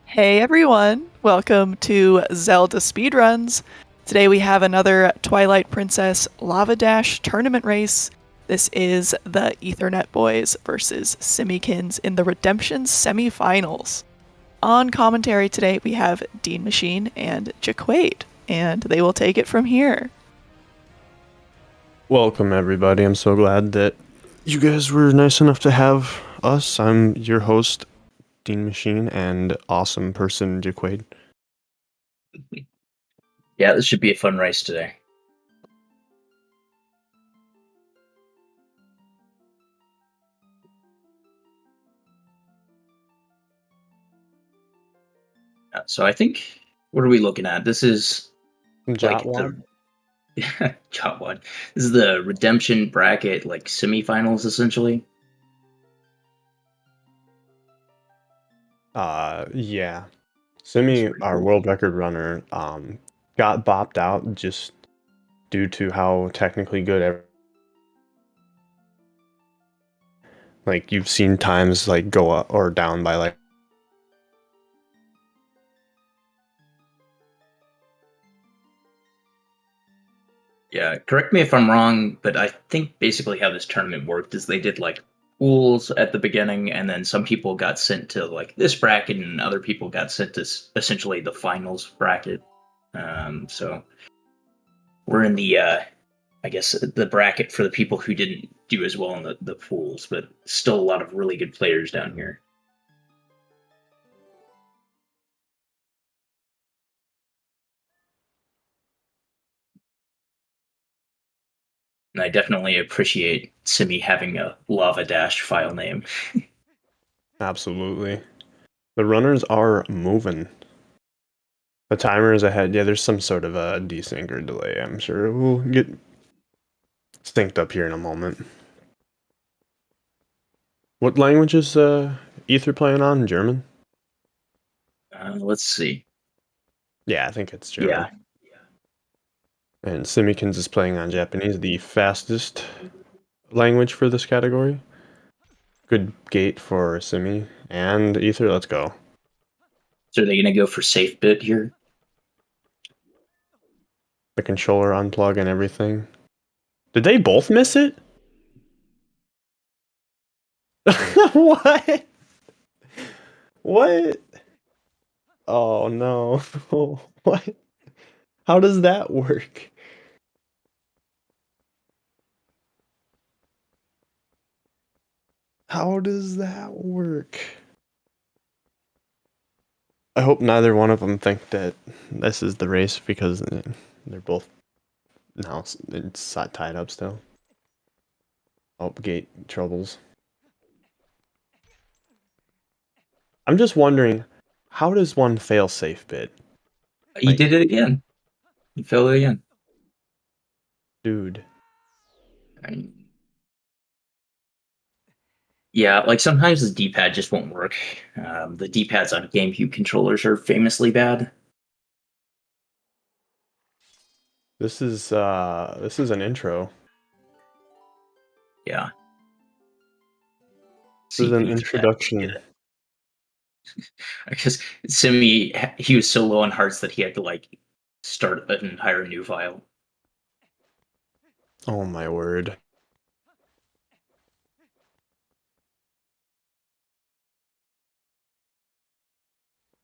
Hey everyone, welcome to Zelda Speedruns. Today we have another Twilight Princess LavaDash tournament race. This is the EtherNetBoyz versus Simikins in the Redemption Semifinals. On commentary today we have Dean Machine and Jaquade, and they will take it from here. Welcome, everybody. I'm so glad that you guys were nice enough to have us. I'm your host, Dean Machine, and awesome person, Jaquade. Yeah, this should be a fun race today. So I think, what are we looking at? This is like Jotwad? Jot one. This is the redemption bracket, like semifinals, essentially. Yeah. Simi, our world record runner, got bopped out just due to how technically good like you've seen times like go up or down by like Yeah, correct me if I'm wrong, but I think basically how this tournament worked is they did like pools at the beginning, and then some people got sent to like this bracket, and other people got sent to essentially the finals bracket. So we're in the I guess the bracket for the people who didn't do as well in the pools, but still a lot of really good players down here. And I definitely appreciate Simi having a LavaDash file name. absolutely. The runners are moving. The timer is ahead. Yeah, there's some sort of a desync or delay. I'm sure we'll get synced up here in a moment. What language is Ether playing on? German? Let's see. Yeah, I think it's Yeah. German. And Simikins is playing on Japanese, the fastest language for this category. Good gate for Simi and Ether. Let's go. So are they going to go for safe bit here? The controller unplug and everything. Did they both miss it? What? What? Oh no. What? How does that work? How does that work? I hope neither one of them think that this is the race because they're both now it's tied up still. Oh, gate troubles. I'm just wondering, how does one fail safe bit? He Like, did it again. He failed it again. dude. I mean, yeah, like sometimes the D-pad just won't work. The D-pads on GameCube controllers are famously bad. This is an intro. Yeah. This See is if an Ethernet can get introduction. it. Because Simi, he was so low on hearts that he had to like start an entire new file. Oh my word.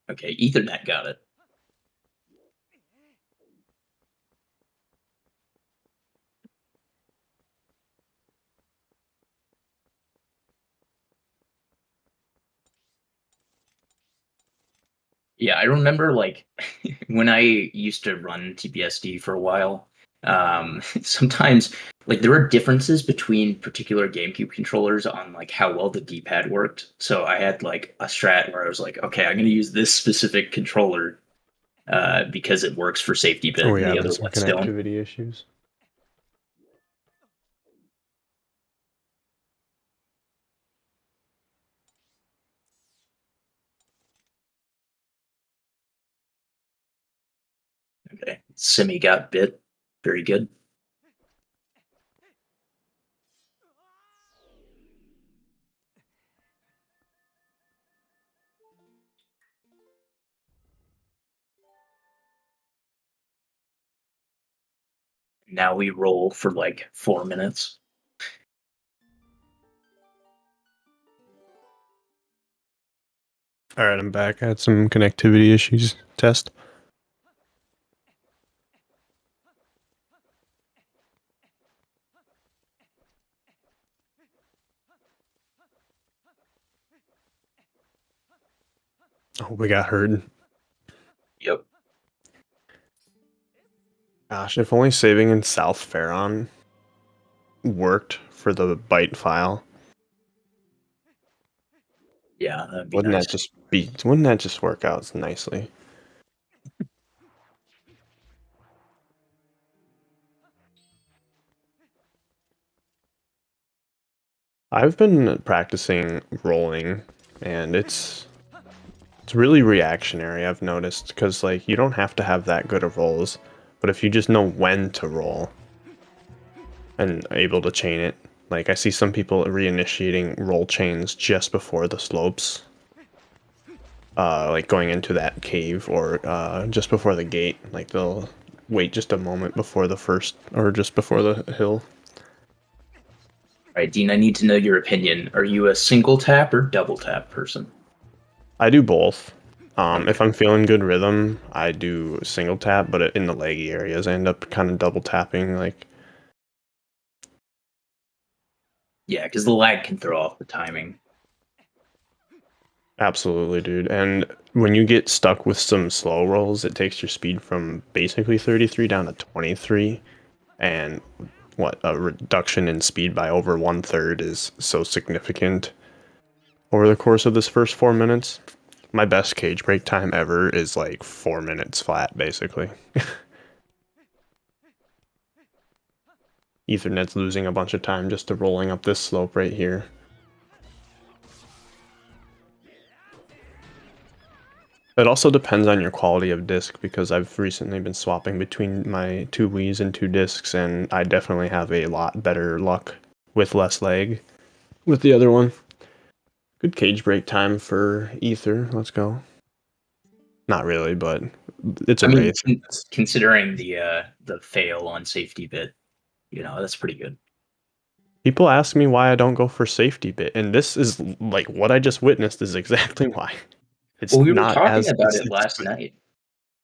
Okay, Ethernet got it. Yeah, I remember like when I used to run TBSD for a while, sometimes like there were differences between particular GameCube controllers on like how well the D-pad worked. So I had like a strat where I was like, okay, I'm going to use this specific controller because it works for safety Oh bit and yeah, the been other some ones don't. connectivity issues. Okay, Simi got bit. Very good. Now we roll for like 4 minutes. All right, I'm back. I had some connectivity issues. Test. Oh, we got heard. Yep. Gosh, if only saving in South Faron worked for the byte file. Yeah, that'd be Wouldn't nice. wouldn't that just work out nicely? I've been practicing rolling, and it's really reactionary, I've noticed, because like you don't have to have that good of rolls, but if you just know when to roll and able to chain it, like I see some people reinitiating roll chains just before the slopes, like going into that cave or just before the gate, like they'll wait just a moment before the first or just before the hill. All right, Dean, I need to know your opinion. Are you a single tap or double tap person? I do both. Okay. If I'm feeling good rhythm, I do single tap, but in the leggy areas, I end up kind of double tapping. Like, Yeah, because the lag can throw off the timing. absolutely, dude. And when you get stuck with some slow rolls, it takes your speed from basically 33 down to 23. And what a reduction in speed by over 1/3 is so significant over the course of this first 4 minutes. My best cage break time ever is like 4 minutes flat, basically. Ethernet's losing a bunch of time just to rolling up this slope right here. It also depends on your quality of disc, because I've recently been swapping between my two Wii's and two discs, and I definitely have a lot better luck with less lag with the other one. Good cage break time for Ether. Let's go. Not really, but it's a I mean, race. considering the fail on safety bit, that's pretty good. People ask me why I don't go for safety bit, and this is like what I just witnessed is exactly why. It's Well, we were not talking as about it last night,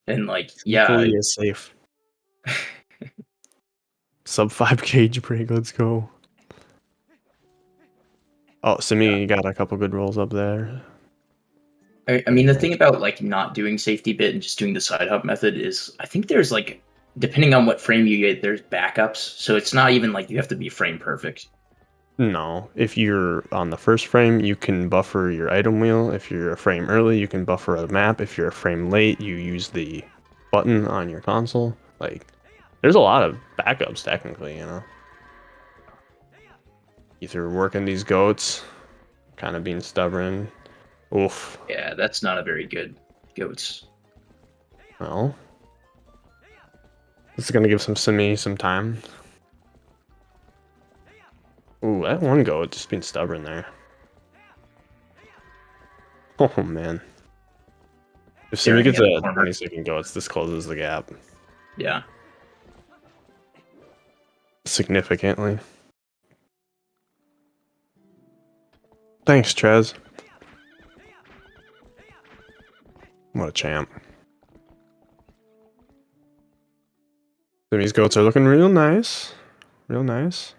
and like, yeah, equally as safe. Sub 5 cage break, let's go. Oh, Simi got a couple good rolls up there. I mean, the thing about like not doing safety bit and just doing the side hop method is, I think there's like, depending on what frame you get, there's backups. So it's not even like you have to be frame perfect. No, if you're on the first frame, you can buffer your item wheel. If you're a frame early, you can buffer a map. If you're a frame late, you use the button on your console. Like, there's a lot of backups technically, you know. Either working these goats, kind of being stubborn. Oof. Yeah, that's not a very good goats. Well, this is gonna give some Simi some time. Ooh, that one goat just being stubborn there. Oh man. If Simi Staring gets at the a corner. 20-second goats, this closes the gap Yeah. significantly. Thanks, Trez. What a champ. Simi's goats are looking real nice. Real nice.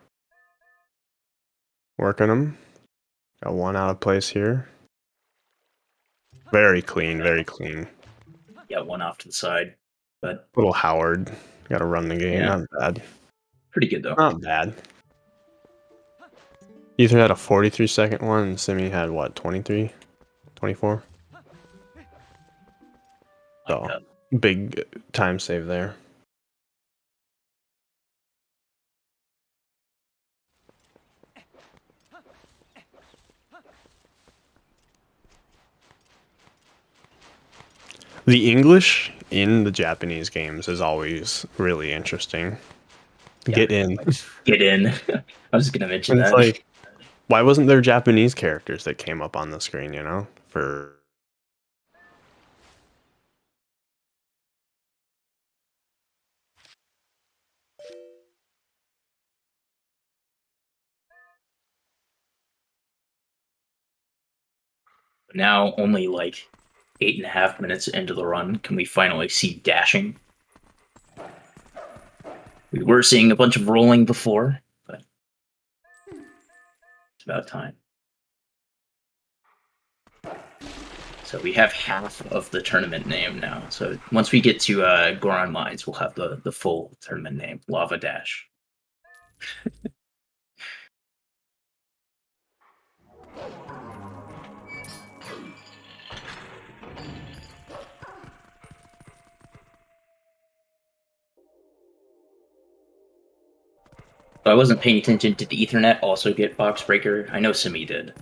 Working them. Got one out of place here. Very clean, very clean. Yeah, one off to the side, but Little Howard. Gotta run the game. Yeah. Not bad. pretty good though. Not bad. Ether had a 43-second one, and Simi had what, 23? 24? So, big time save there. The English in the Japanese games is always really interesting. Yeah. Get in. Get in. I was gonna mention And it's that. like, why wasn't there Japanese characters that came up on the screen, you know? For Now, only like 8.5 minutes into the run, can we finally see dashing? We were seeing a bunch of rolling before, but it's about time. So we have half of the tournament name now. So once we get to Goron Mines, we'll have the full tournament name, LavaDash. I wasn't paying attention. Did the Ethernet also get Box Breaker? I know Simi did.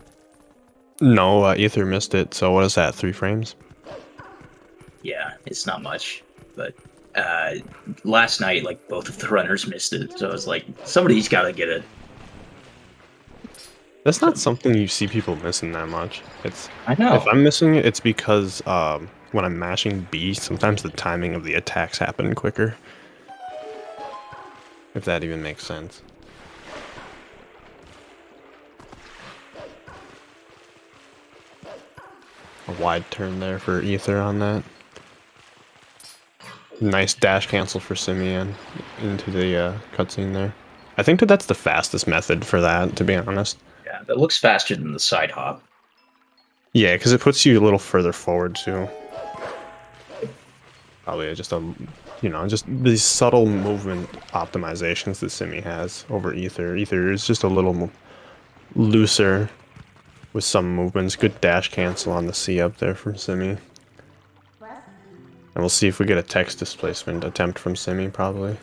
No, Ether missed it. So what is that? 3 frames? Yeah, it's not much, but last night, like, both of the runners missed it, so I was like, somebody's got to get it. That's not something you see people missing that much. I know. If I'm missing it, it's because when I'm mashing B, sometimes the timing of the attacks happen quicker. If that even makes sense. A wide turn there for Ether on that. Nice dash cancel for Simeon into the cutscene there. I think that's the fastest method for that, to be honest. Yeah, that looks faster than the side hop. Yeah, because it puts you a little further forward too. Probably just just these subtle movement optimizations that Simi has over Ether. Ether is just a little looser with some movements. Good dash cancel on the C up there from Simi. And we'll see if we get a text displacement attempt from Simi, probably.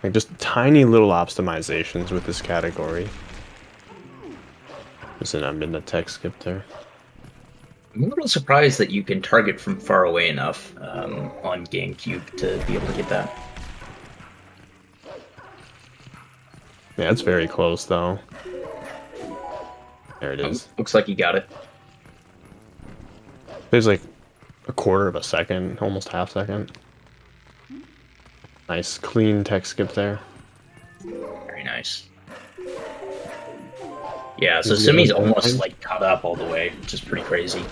Like, just tiny little optimizations with this category. Listen, I'm in the text skip there. I'm a little surprised that you can target from far away enough on GameCube to be able to get that. Yeah, it's very close, though. There it is. Looks like you got it. There's like a quarter of a second, almost half second. Nice, clean text skip there. Very nice. Yeah, so Simi's almost like caught up all the way, which is pretty crazy.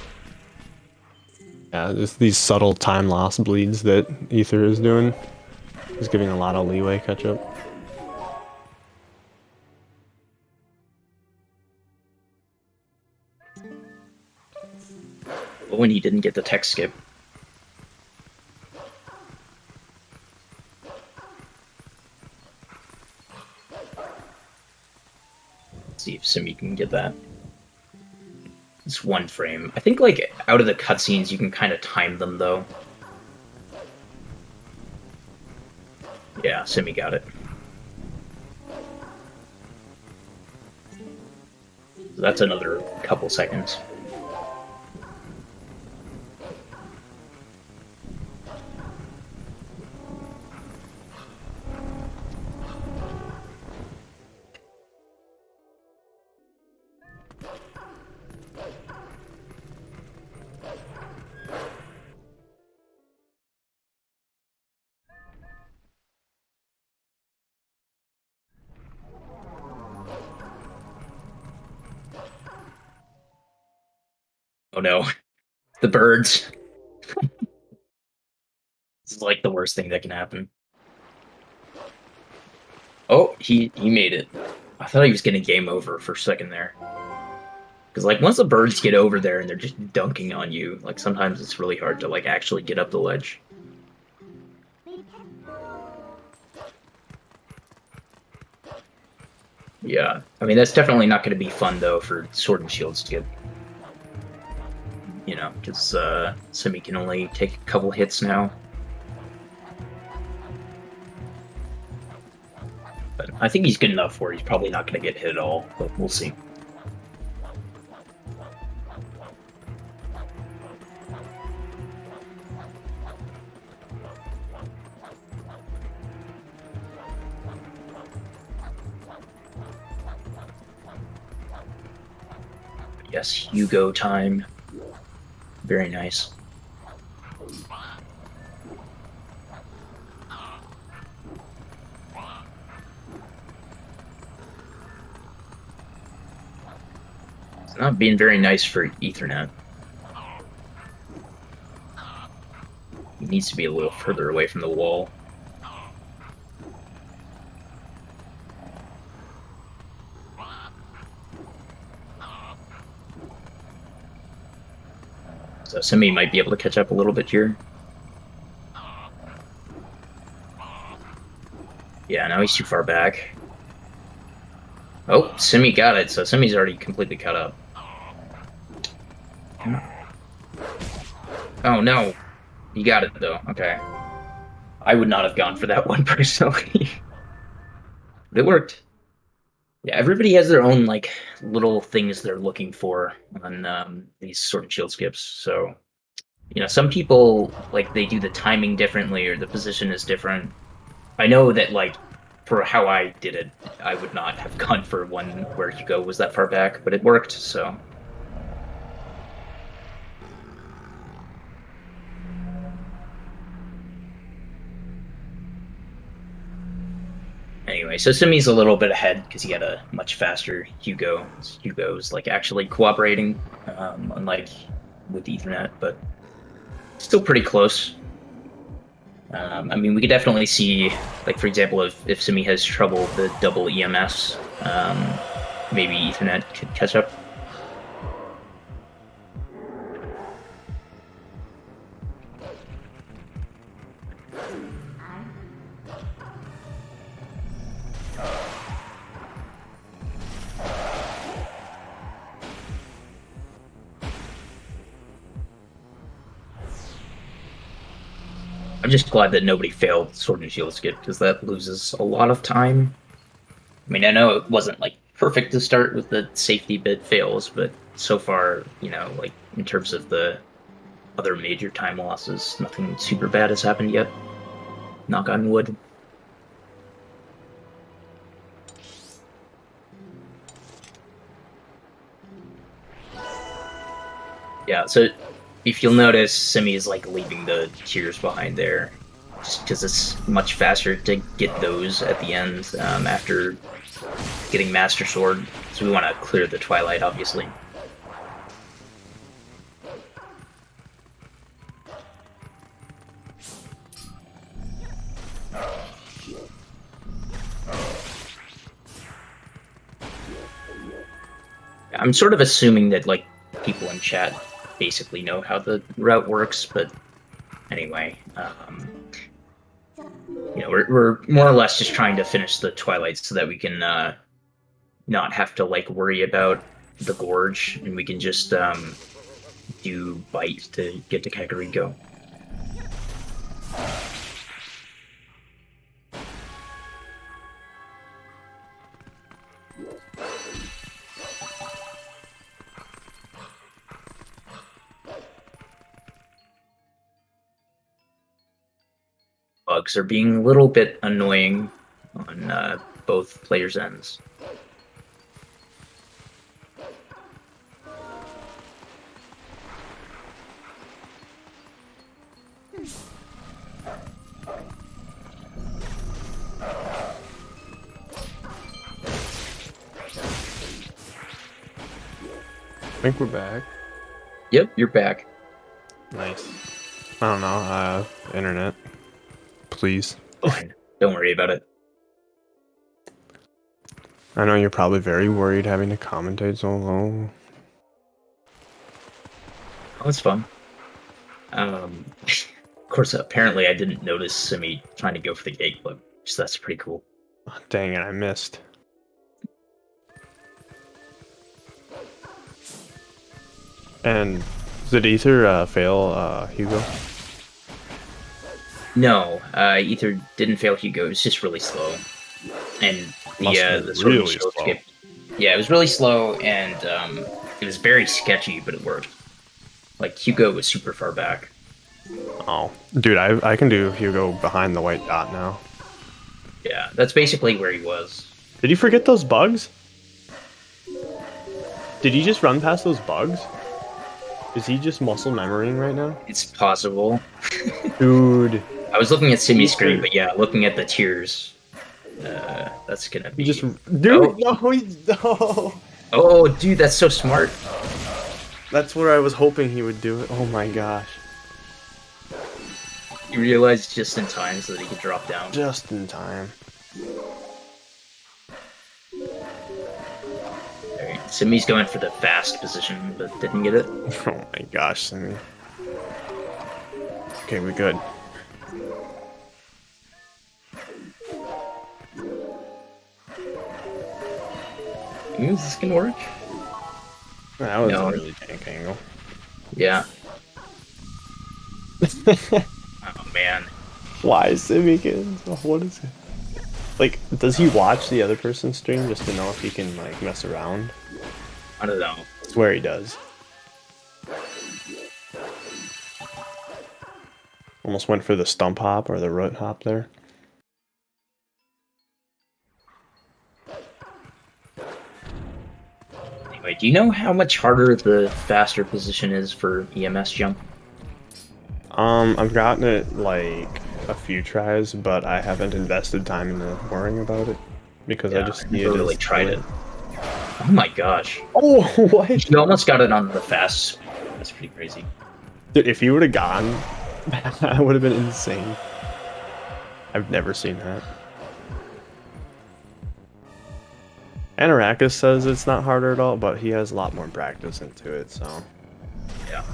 Yeah, just these subtle time loss bleeds that Ether is doing. He's giving a lot of leeway catch up. But when he didn't get the text skip. Let's see if Simi can get that. It's 1 frame. I think, like, out of the cutscenes, you can kind of time them, though. Yeah, Simi got it. So that's another couple seconds. Oh no, the birds. This is like the worst thing that can happen. Oh, he made it. I thought he was getting game over for a second there. Because, like, once the birds get over there and they're just dunking on you, like, sometimes it's really hard to, like, actually get up the ledge. Yeah, I mean, that's definitely not going to be fun, though, for Sword and Shield to get. You know, because Simi can only take a couple hits now. But I think he's good enough where he's probably not going to get hit at all, but we'll see. Yes, Hugo time. Very nice. It's not being very nice for Ethernet. needs to be a little further away from the wall. So Simi might be able to catch up a little bit here. Yeah, now he's too far back. Oh, Simi got it, so Simi's already completely caught up. Oh no! You got it though, okay. I would not have gone for that one personally. But it worked. Yeah, everybody has their own like little things they're looking for on these sword and shield skips. So, you know, some people like they do the timing differently or the position is different. I know that like for how I did it, I would not have gone for one where Hugo was that far back, but it worked. So. Anyway, so Simi's a little bit ahead because he had a much faster Hugo. Hugo's like actually cooperating, unlike with Ethernet, but still pretty close. I mean, we could definitely see, like for example, if Simi has trouble with the double EMS, maybe Ethernet could catch up. I'm just glad that nobody failed Sword and Shield skip, because that loses a lot of time. I mean, I know it wasn't, like, perfect to start with the safety bit fails, but so far, you know, like, in terms of the other major time losses, nothing super bad has happened yet. Knock on wood. Yeah, so if you'll notice, Simi is like leaving the tiers behind there, just because it's much faster to get those at the end after getting Master Sword. So we want to clear the Twilight, obviously. I'm sort of assuming that like people in chat basically know how the route works, but anyway, you know, we're more or less just trying to finish the Twilight so that we can not have to like worry about the Gorge, and we can just do Bite to get to Kakariko. Bugs are being a little bit annoying on both players' ends. I think we're back. Yep, you're back. Nice. I don't know, internet. Please. Fine. Don't worry about it. I know you're probably very worried having to commentate so low. Oh, it's fun. Of course, apparently I didn't notice Simi trying to go for the gate clip, so that's pretty cool. Oh, dang it, I missed. And did Ether fail Hugo? No, Ether didn't fail Hugo. It was just really slow, and the Sword and Shield skip. Yeah, it was really slow, and it was very sketchy, but it worked. Like Hugo was super far back. Oh, dude, I can do Hugo behind the white dot now. Yeah, that's basically where he was. Did you forget those bugs? Did you just run past those bugs? Is he just muscle memorying right now? It's possible. Dude. I was looking at Simi's screen, but yeah, looking at the tiers, that's gonna be... Dude, no, no. Oh, dude, that's so smart. That's where I was hoping he would do it. Oh my gosh. He realized just in time so that he could drop down. Just in time. Alright, Simi's going for the fast position, but didn't get it. Oh my gosh, Simi. Okay, we're good. Is this gonna work? That was No. a really jank angle. Yeah. Oh man. Why Simikins? What is it? Like, does he watch the other person's stream just to know if he can, like, mess around? I don't know. I swear he does. Almost went for the stump hop or the root hop there. Anyway, do you know how much harder the faster position is for EMS jump? I've gotten it, like, a few tries, but I haven't invested time into worrying about it. Because I just never really tried it. Oh my gosh. Oh, what? You almost got it on the fast. That's pretty crazy. Dude, if you would have gone, that would have been insane. I've never seen that. Anarakis says it's not harder at all, but he has a lot more practice into it, so... Yeah.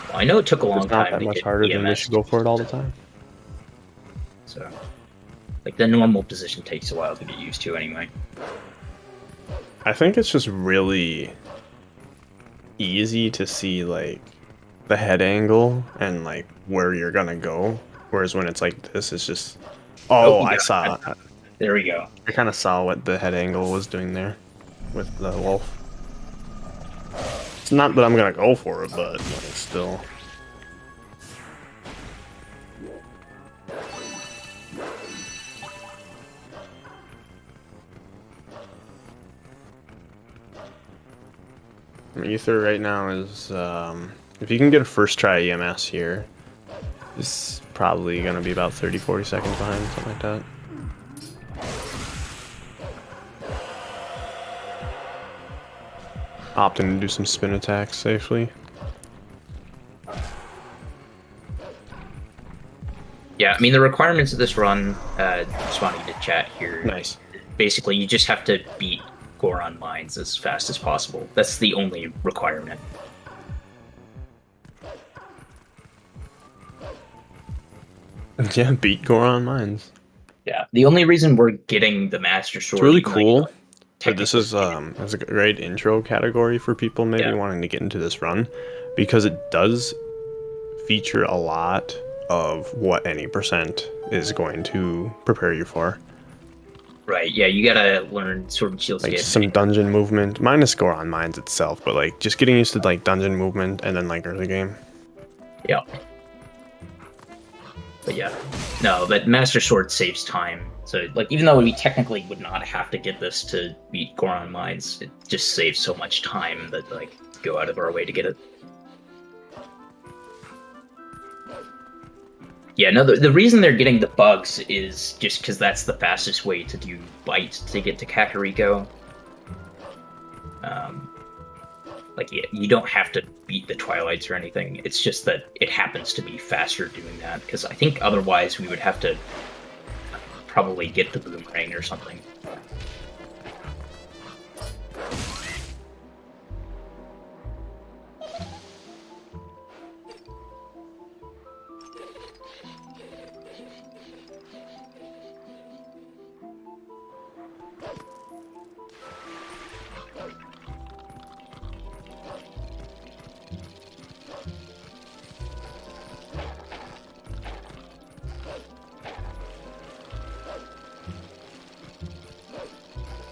Well, I know it took a long It's not time that to much get harder than they EMS, should go for it all the time. so... Like, the normal position takes a while to get used to anyway. I think it's just really easy to see, like, the head angle and, like, where you're gonna go. Whereas when it's like this, it's just... Oh, I saw... There we go. I kind of saw what the head angle was doing there with the wolf. It's not that I'm gonna go for it, but like, still. Ether right now is, if you can get a first try EMS here, it's probably gonna be about 30-40 seconds behind, something like that. Opting to do some spin attacks safely. Yeah, I mean, the requirements of this run, responding to chat here. Nice. Basically, you just have to beat Goron mines as fast as possible. That's the only requirement. Yeah, beat Goron mines. Yeah, the only reason we're getting the Master Sword... It's really even though, cool. you know, This is a great intro category for people maybe wanting to get into this run, because it does feature a lot of what any percent is going to prepare you for. Right, yeah, you gotta learn Sword and Shield Like Skate. some dungeon movement, minus Goron mines itself, but like just getting used to like dungeon movement and then like early game. Yeah. But yeah, no, but Master Sword saves time. So, like, even though we technically would not have to get this to beat Goron mines, it just saves so much time that, like, go out of our way to get it. Yeah, no, the reason they're getting the bugs is just because that's the fastest way to do Bite to get to Kakariko. Like, you don't have to beat the Twilights or anything. It's just that it happens to be faster doing that, because I think otherwise we would have to probably get the Boomerang or something.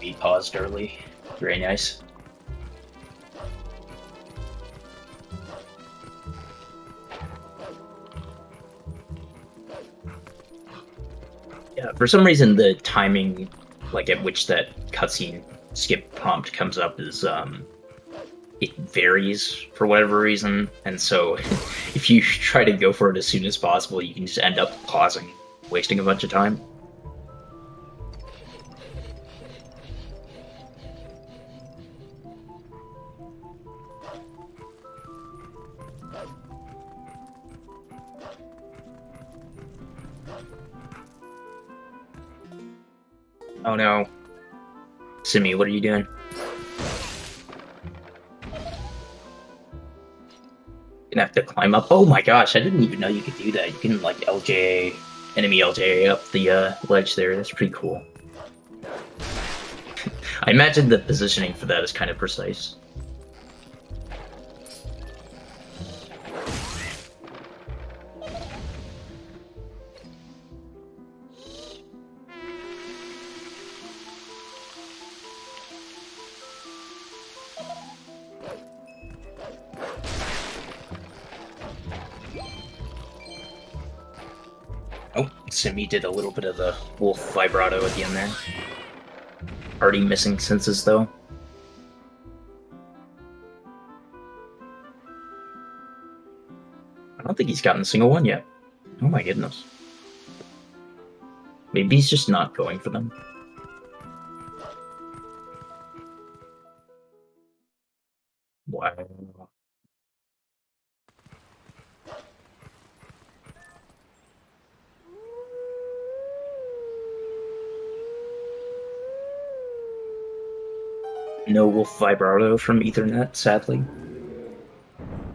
We paused early. Very nice. Yeah, for some reason the timing, like at which that cutscene skip prompt comes up is it varies for whatever reason, and so if you try to go for it as soon as possible, you can just end up pausing, wasting a bunch of time. Oh no. Simi, what are you doing? Gonna have to climb up. Oh my gosh, I didn't even know you could do that. You can like LJ, enemy LJ up the ledge there. That's pretty cool. I imagine the positioning for that is kind of precise. Oh, Simi did a little bit of the wolf vibrato at the end there. Already missing senses though. I don't think he's gotten a single one yet. Oh my goodness. Maybe he's just not going for them. Wow. No wolf vibrato from Ethernet, sadly.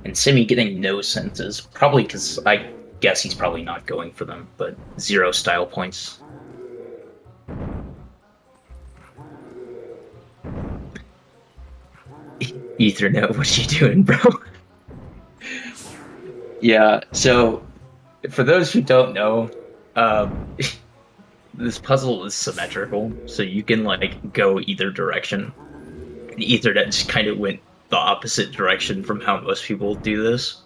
And Simi getting no senses, probably because I guess he's probably not going for them, but 0 style points. Ethernet, what you doing, bro? Yeah, so for those who don't know, this puzzle is symmetrical, so you can like go either direction. And Ethernet just kind of went the opposite direction from how most people do this.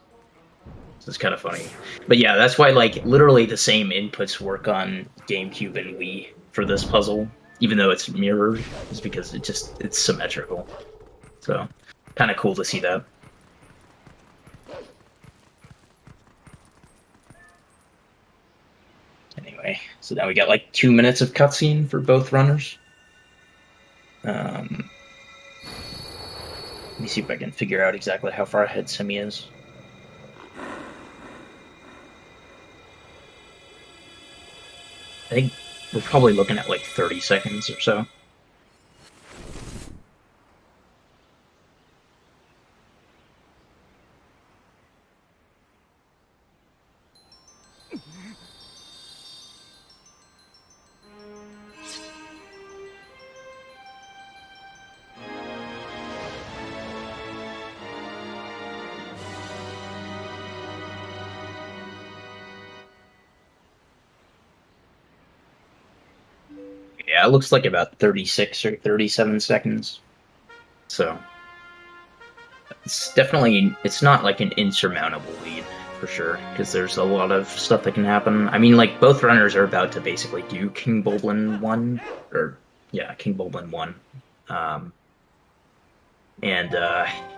So it's kind of funny. But yeah, that's why like literally the same inputs work on GameCube and Wii for this puzzle, even though it's mirrored, is because it's symmetrical. So kind of cool to see that. Anyway, so now we got like 2 minutes of cutscene for both runners. Let me see if I can figure out exactly how far ahead Simi is. I think we're probably looking at like 30 seconds or so. Yeah, it looks like about 36 or 37 seconds. So it's definitely, it's not like an insurmountable lead for sure, because there's a lot of stuff that can happen. I mean, like both runners are about to basically do King Bulblin 1, or yeah, King Bulblin 1.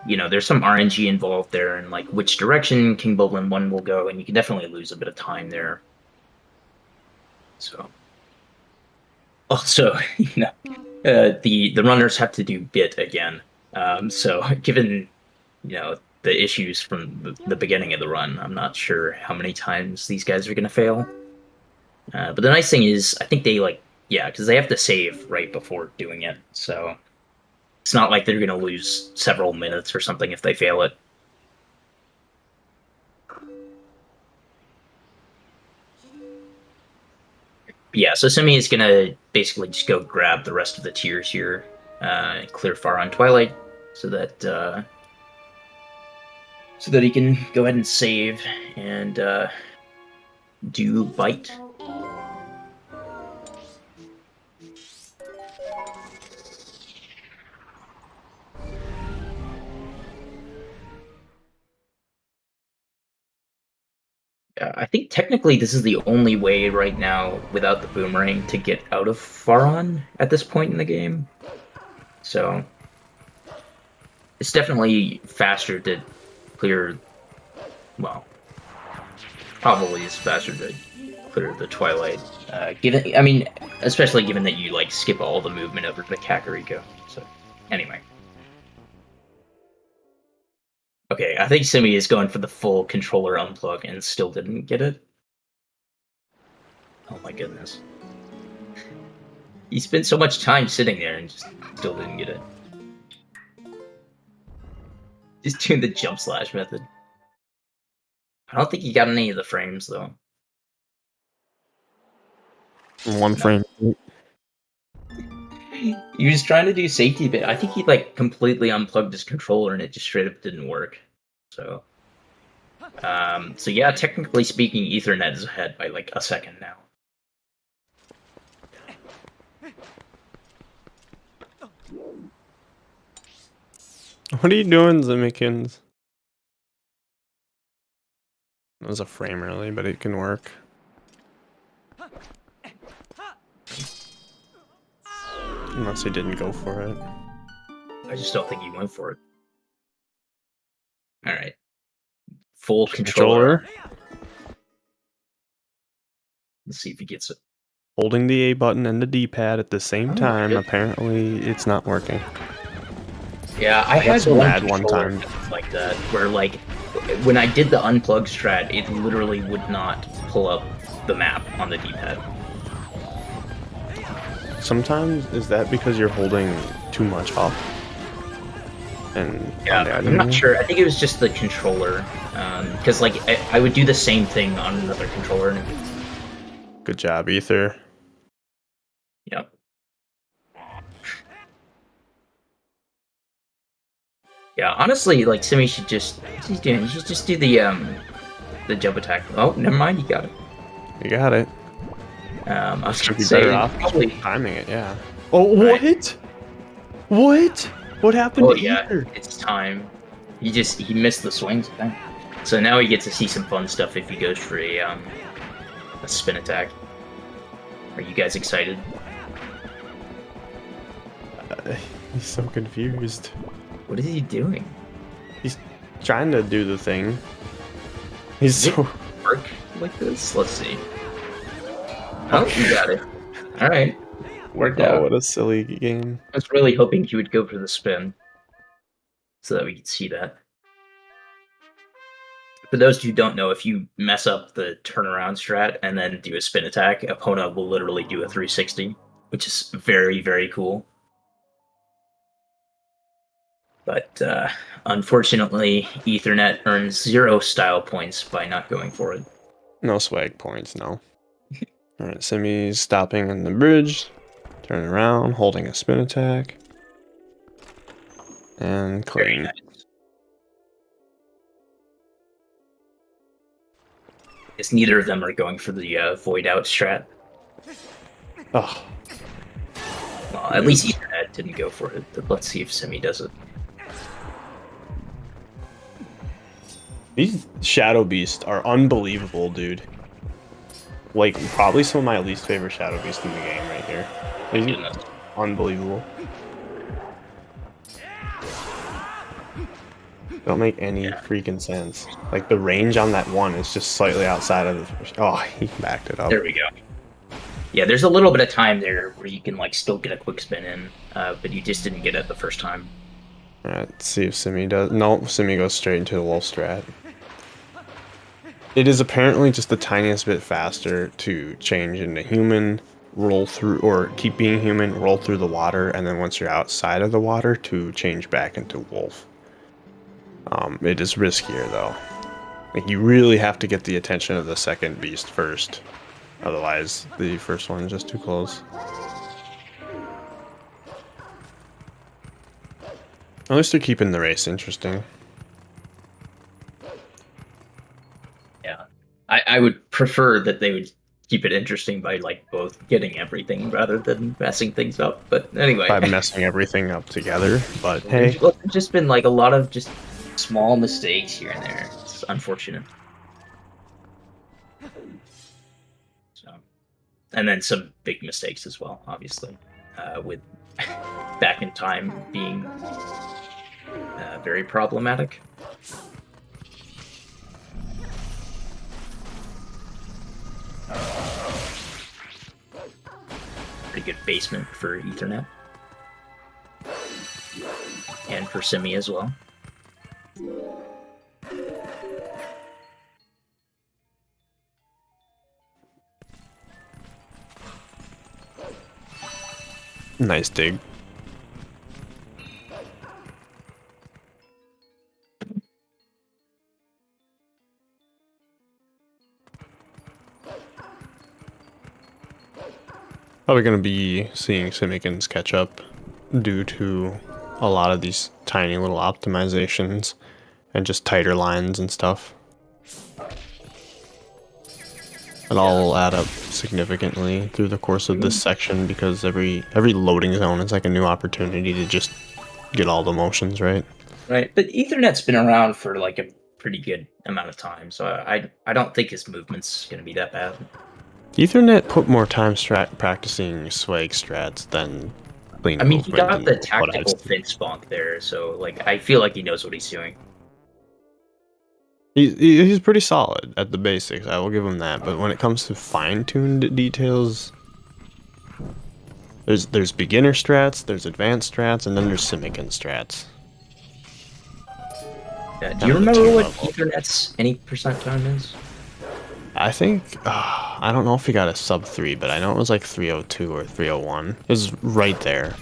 You know, there's some RNG involved there, and like which direction King Bulblin 1 will go, and you can definitely lose a bit of time there. So also, you know, the runners have to do bit again. So given, you know, the issues from the beginning of the run, I'm not sure how many times these guys are going to fail. But the nice thing is, I think they like, yeah, because they have to save right before doing it. So it's not like they're going to lose several minutes or something if they fail it. Yeah, so Simi is gonna basically just go grab the rest of the tiers here, clear far on Twilight, so that he can go ahead and save and do Bite. I think technically this is the only way right now without the boomerang to get out of Faron at this point in the game. So it's definitely faster to clear, well, probably is faster to clear the Twilight. Given, I mean, especially given that you like skip all the movement over to Kakariko. So anyway. Okay, I think Simi is going for the full controller unplug and still didn't get it. Oh my goodness. He spent so much time sitting there and just still didn't get it. Just doing the jump slash method. I don't think he got any of the frames though. One frame. He was trying to do safety, but I think he like completely unplugged his controller and it just straight up didn't work. So, so yeah, technically speaking, Ethernet is ahead by like a second now. What are you doing, Simikins? It was a frame early, but it can work. Unless he didn't go for it. I just don't think he went for it. All right, full controller. Let's see if he gets it. Holding the A button and the D-pad at the same time. Apparently, it's not working. Yeah, I had so mad one time like that, where like when I did the unplug strat, it literally would not pull up the map on the D-pad. Sometimes, is that because you're holding too much up? And yeah, I'm not sure. I think it was just the controller, because like I would do the same thing on another controller. And good job, Ether. Yep. Yeah, honestly, like Simi should just he should just do the jump attack. Oh, never mind, you got it. You got it. I was Should gonna be say better off probably timing it. Yeah. Oh, what? What? What happened to yeah, Ether? it's time. He missed the swings, I think. So now he gets to see some fun stuff if he goes for a spin attack. Are you guys excited? He's so confused. What is he doing? He's trying to do the thing. He's so work like this. Let's see. Oh, you got it. All right, worked out. Oh, what a silly game. I was really hoping he would go for the spin, so that we could see that. For those who don't know, if you mess up the turnaround strat and then do a spin attack, opponent will literally do a 360, which is very, very cool. But unfortunately, Ethernet earns 0 style points by not going for it. No swag points, no. Alright, Simi's stopping on the bridge, turning around, holding a spin attack, and clean. Very nice. Guess neither of them are going for the void out strat. Oh. Well, at least Ethernet didn't go for it, but let's see if Simi does it. These Shadow Beasts are unbelievable, dude. Like, probably some of my least favorite Shadow Beasts in the game right here. Like, unbelievable. Don't make any freaking sense. Like, the range on that one is just slightly outside of the... Oh, he backed it up. There we go. Yeah, there's a little bit of time there where you can, like, still get a quick spin in, but you just didn't get it the first time. Alright, let's see if Simi does... No, Simi goes straight into the wolf strat. It is apparently just the tiniest bit faster to change into human, roll through, or keep being human, roll through the water, and then once you're outside of the water, to change back into wolf. It is riskier, though. Like, you really have to get the attention of the second beast first. Otherwise, the first one is just too close. At least they're keeping the race interesting. Yeah. I would prefer that they would keep it interesting by, like, both getting everything rather than messing things up. But anyway. By messing everything up together, but hey. There's just been, like, a lot of just small mistakes here and there. It's unfortunate. So, and then some big mistakes as well, obviously, with back in time being very problematic. Pretty good basement for Ethernet. And for Simi as well. Nice dig. Probably going to be seeing Simikins catch up due to a lot of these tiny little optimizations and just tighter lines and stuff. It all add up significantly through the course of this section because every loading zone is like a new opportunity to just get all the motions right. Right, but Ethernet's been around for like a pretty good amount of time, so I don't think his movement's gonna be that bad. Ethernet put more time practicing swag strats than clean I mean, he movement. got the tactical fence bonk there, so like I feel like he knows what he's doing. He's pretty solid at the basics, I will give him that, but when it comes to fine-tuned details, there's beginner strats, there's advanced strats, and then there's Semikin strats. Yeah, do you remember what Ethernet's any percent time is? I think, I don't know if he got a sub 3, but I know it was like 302 or 301. It was right there.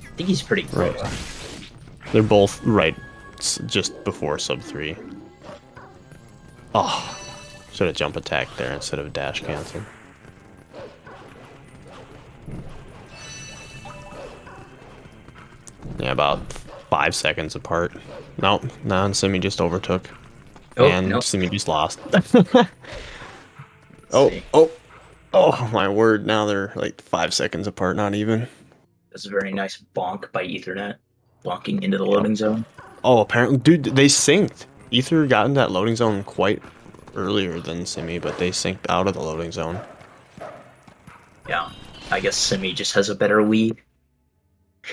I think he's pretty close. Right. They're both right just before sub 3. Oh, should have jump attacked there instead of dash cancel. Yeah, about 5 seconds apart. Nope, now Simi just overtook. Oh, and nope. Simi just lost. Oh, my word, now they're like 5 seconds apart, not even. That's a very nice bonk by Ethernet. Bonking into the loading zone. Oh, apparently, dude, they synced. Ether got in that loading zone quite earlier than Simi, but they synced out of the loading zone. Yeah, I guess Simi just has a better Wii.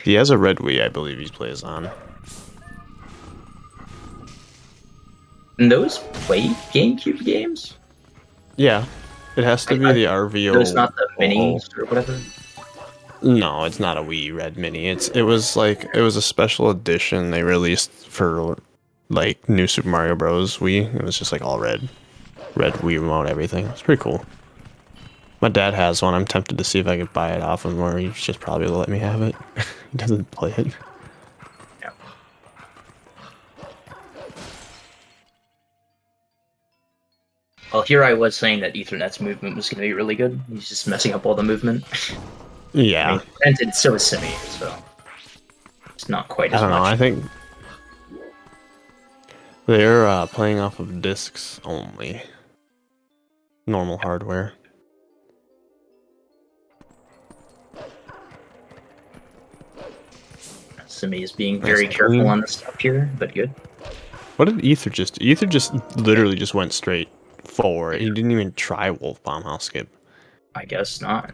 He has a red Wii, I believe he plays on. And those play GameCube games? Yeah, it has to be the RVO. Those not the minis or whatever? No, it's not a Wii Red Mini. It was a special edition they released for like New Super Mario Bros. Wii. It was just like all red Wii remote, everything. It's pretty cool. My dad has one. I'm tempted to see if I could buy it off him, or he's just probably let me have it. He doesn't play it. Yeah. Well, here I was saying that Ethernet's movement was going to be really good. He's just messing up all the movement. Yeah. I mean, granted, so is Simi, so it's not quite as much. I don't know. I think they're playing off of discs only. Normal hardware. Simi is being very careful on the stuff here, but good. What did Ether just do? Ether just literally just went straight forward. He didn't even try Wolf Bomb House Skip. I guess not.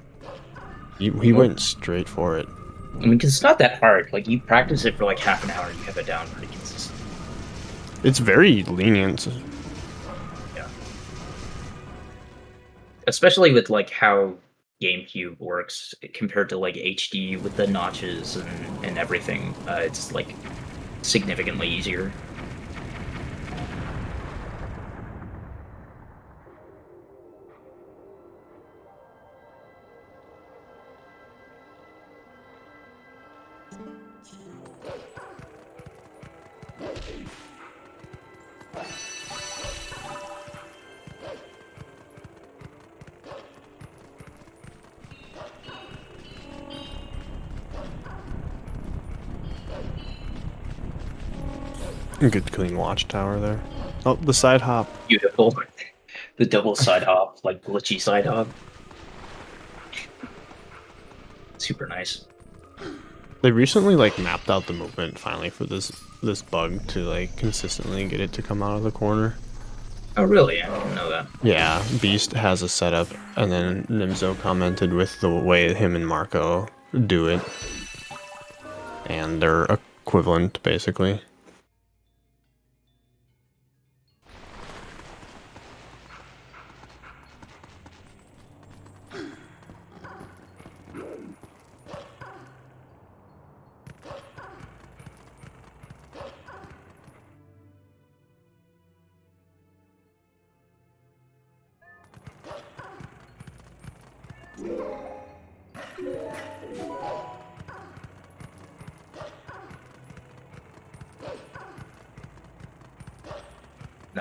He went straight for it. I mean, because it's not that hard. Like, you practice it for like half an hour, you have it down pretty consistent. It's very lenient. Yeah. Especially with like how GameCube works compared to like HD with the notches and everything. It's like significantly easier. Good clean watchtower there. Oh, the side hop. Beautiful. The double side hop, like glitchy side hop. Super nice. They recently like mapped out the movement finally for this bug to like consistently get it to come out of the corner. Oh really? I didn't know that. Yeah, Beast has a setup, and then Nimzo commented with the way him and Marco do it. And they're equivalent, basically.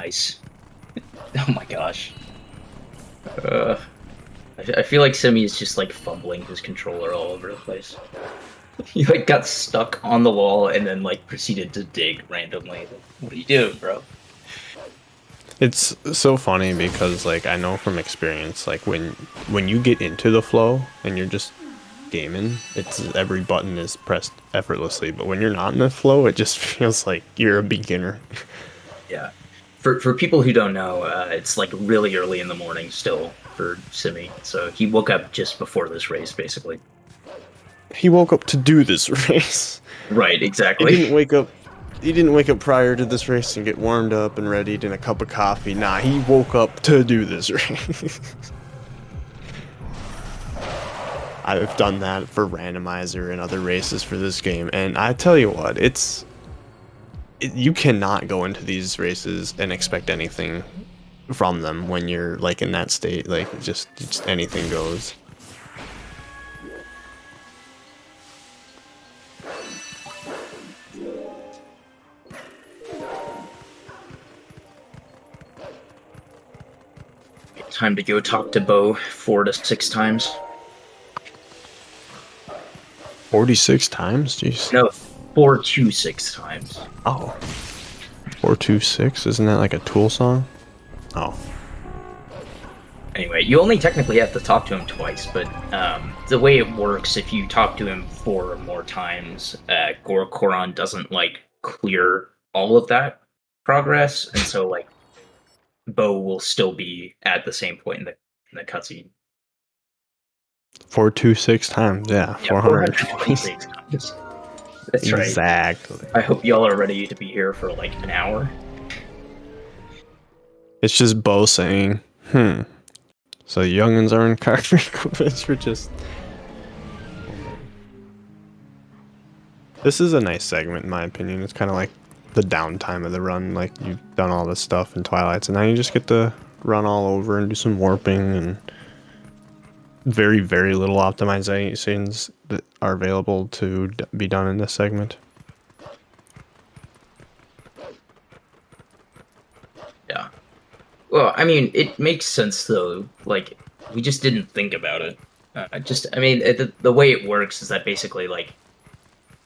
Nice. Oh my gosh. I feel like Simi is just like fumbling his controller all over the place. He like got stuck on the wall and then like proceeded to dig randomly. What are you doing, bro? It's so funny because like I know from experience, like when you get into the flow and you're just gaming, it's every button is pressed effortlessly. But when you're not in the flow, it just feels like you're a beginner. Yeah. For people who don't know, it's like really early in the morning still for Simi. So he woke up just before this race, basically. He woke up to do this race. Right, exactly. He didn't wake up prior to this race and get warmed up and readied in a cup of coffee. Nah, he woke up to do this race. I've done that for randomizer and other races for this game, and I tell you what, you cannot go into these races and expect anything from them when you're like in that state. Like just anything goes. Time to go talk to Bo 4 to 6 times. 46 times? Jeez. No, 4 to 6 times. Oh. 426? Isn't that like a Tool song? Oh. Anyway, you only technically have to talk to him twice, but the way it works, if you talk to him 4 or more times, Goron doesn't like clear all of that progress, and so like Bo will still be at the same point in the cutscene. 426 times, yeah. 426 times. That's right. Exactly. I hope y'all are ready to be here for like an hour. It's just Bo saying, so youngins are in car frequency for just... This is a nice segment in my opinion. It's kind of like the downtime of the run. Like you've done all this stuff in Twilights and now you just get to run all over and do some warping and very, very little optimizations that are available to be done in this segment. Yeah. Well, I mean, it makes sense though. Like, we just didn't think about it. The way it works is that basically, like,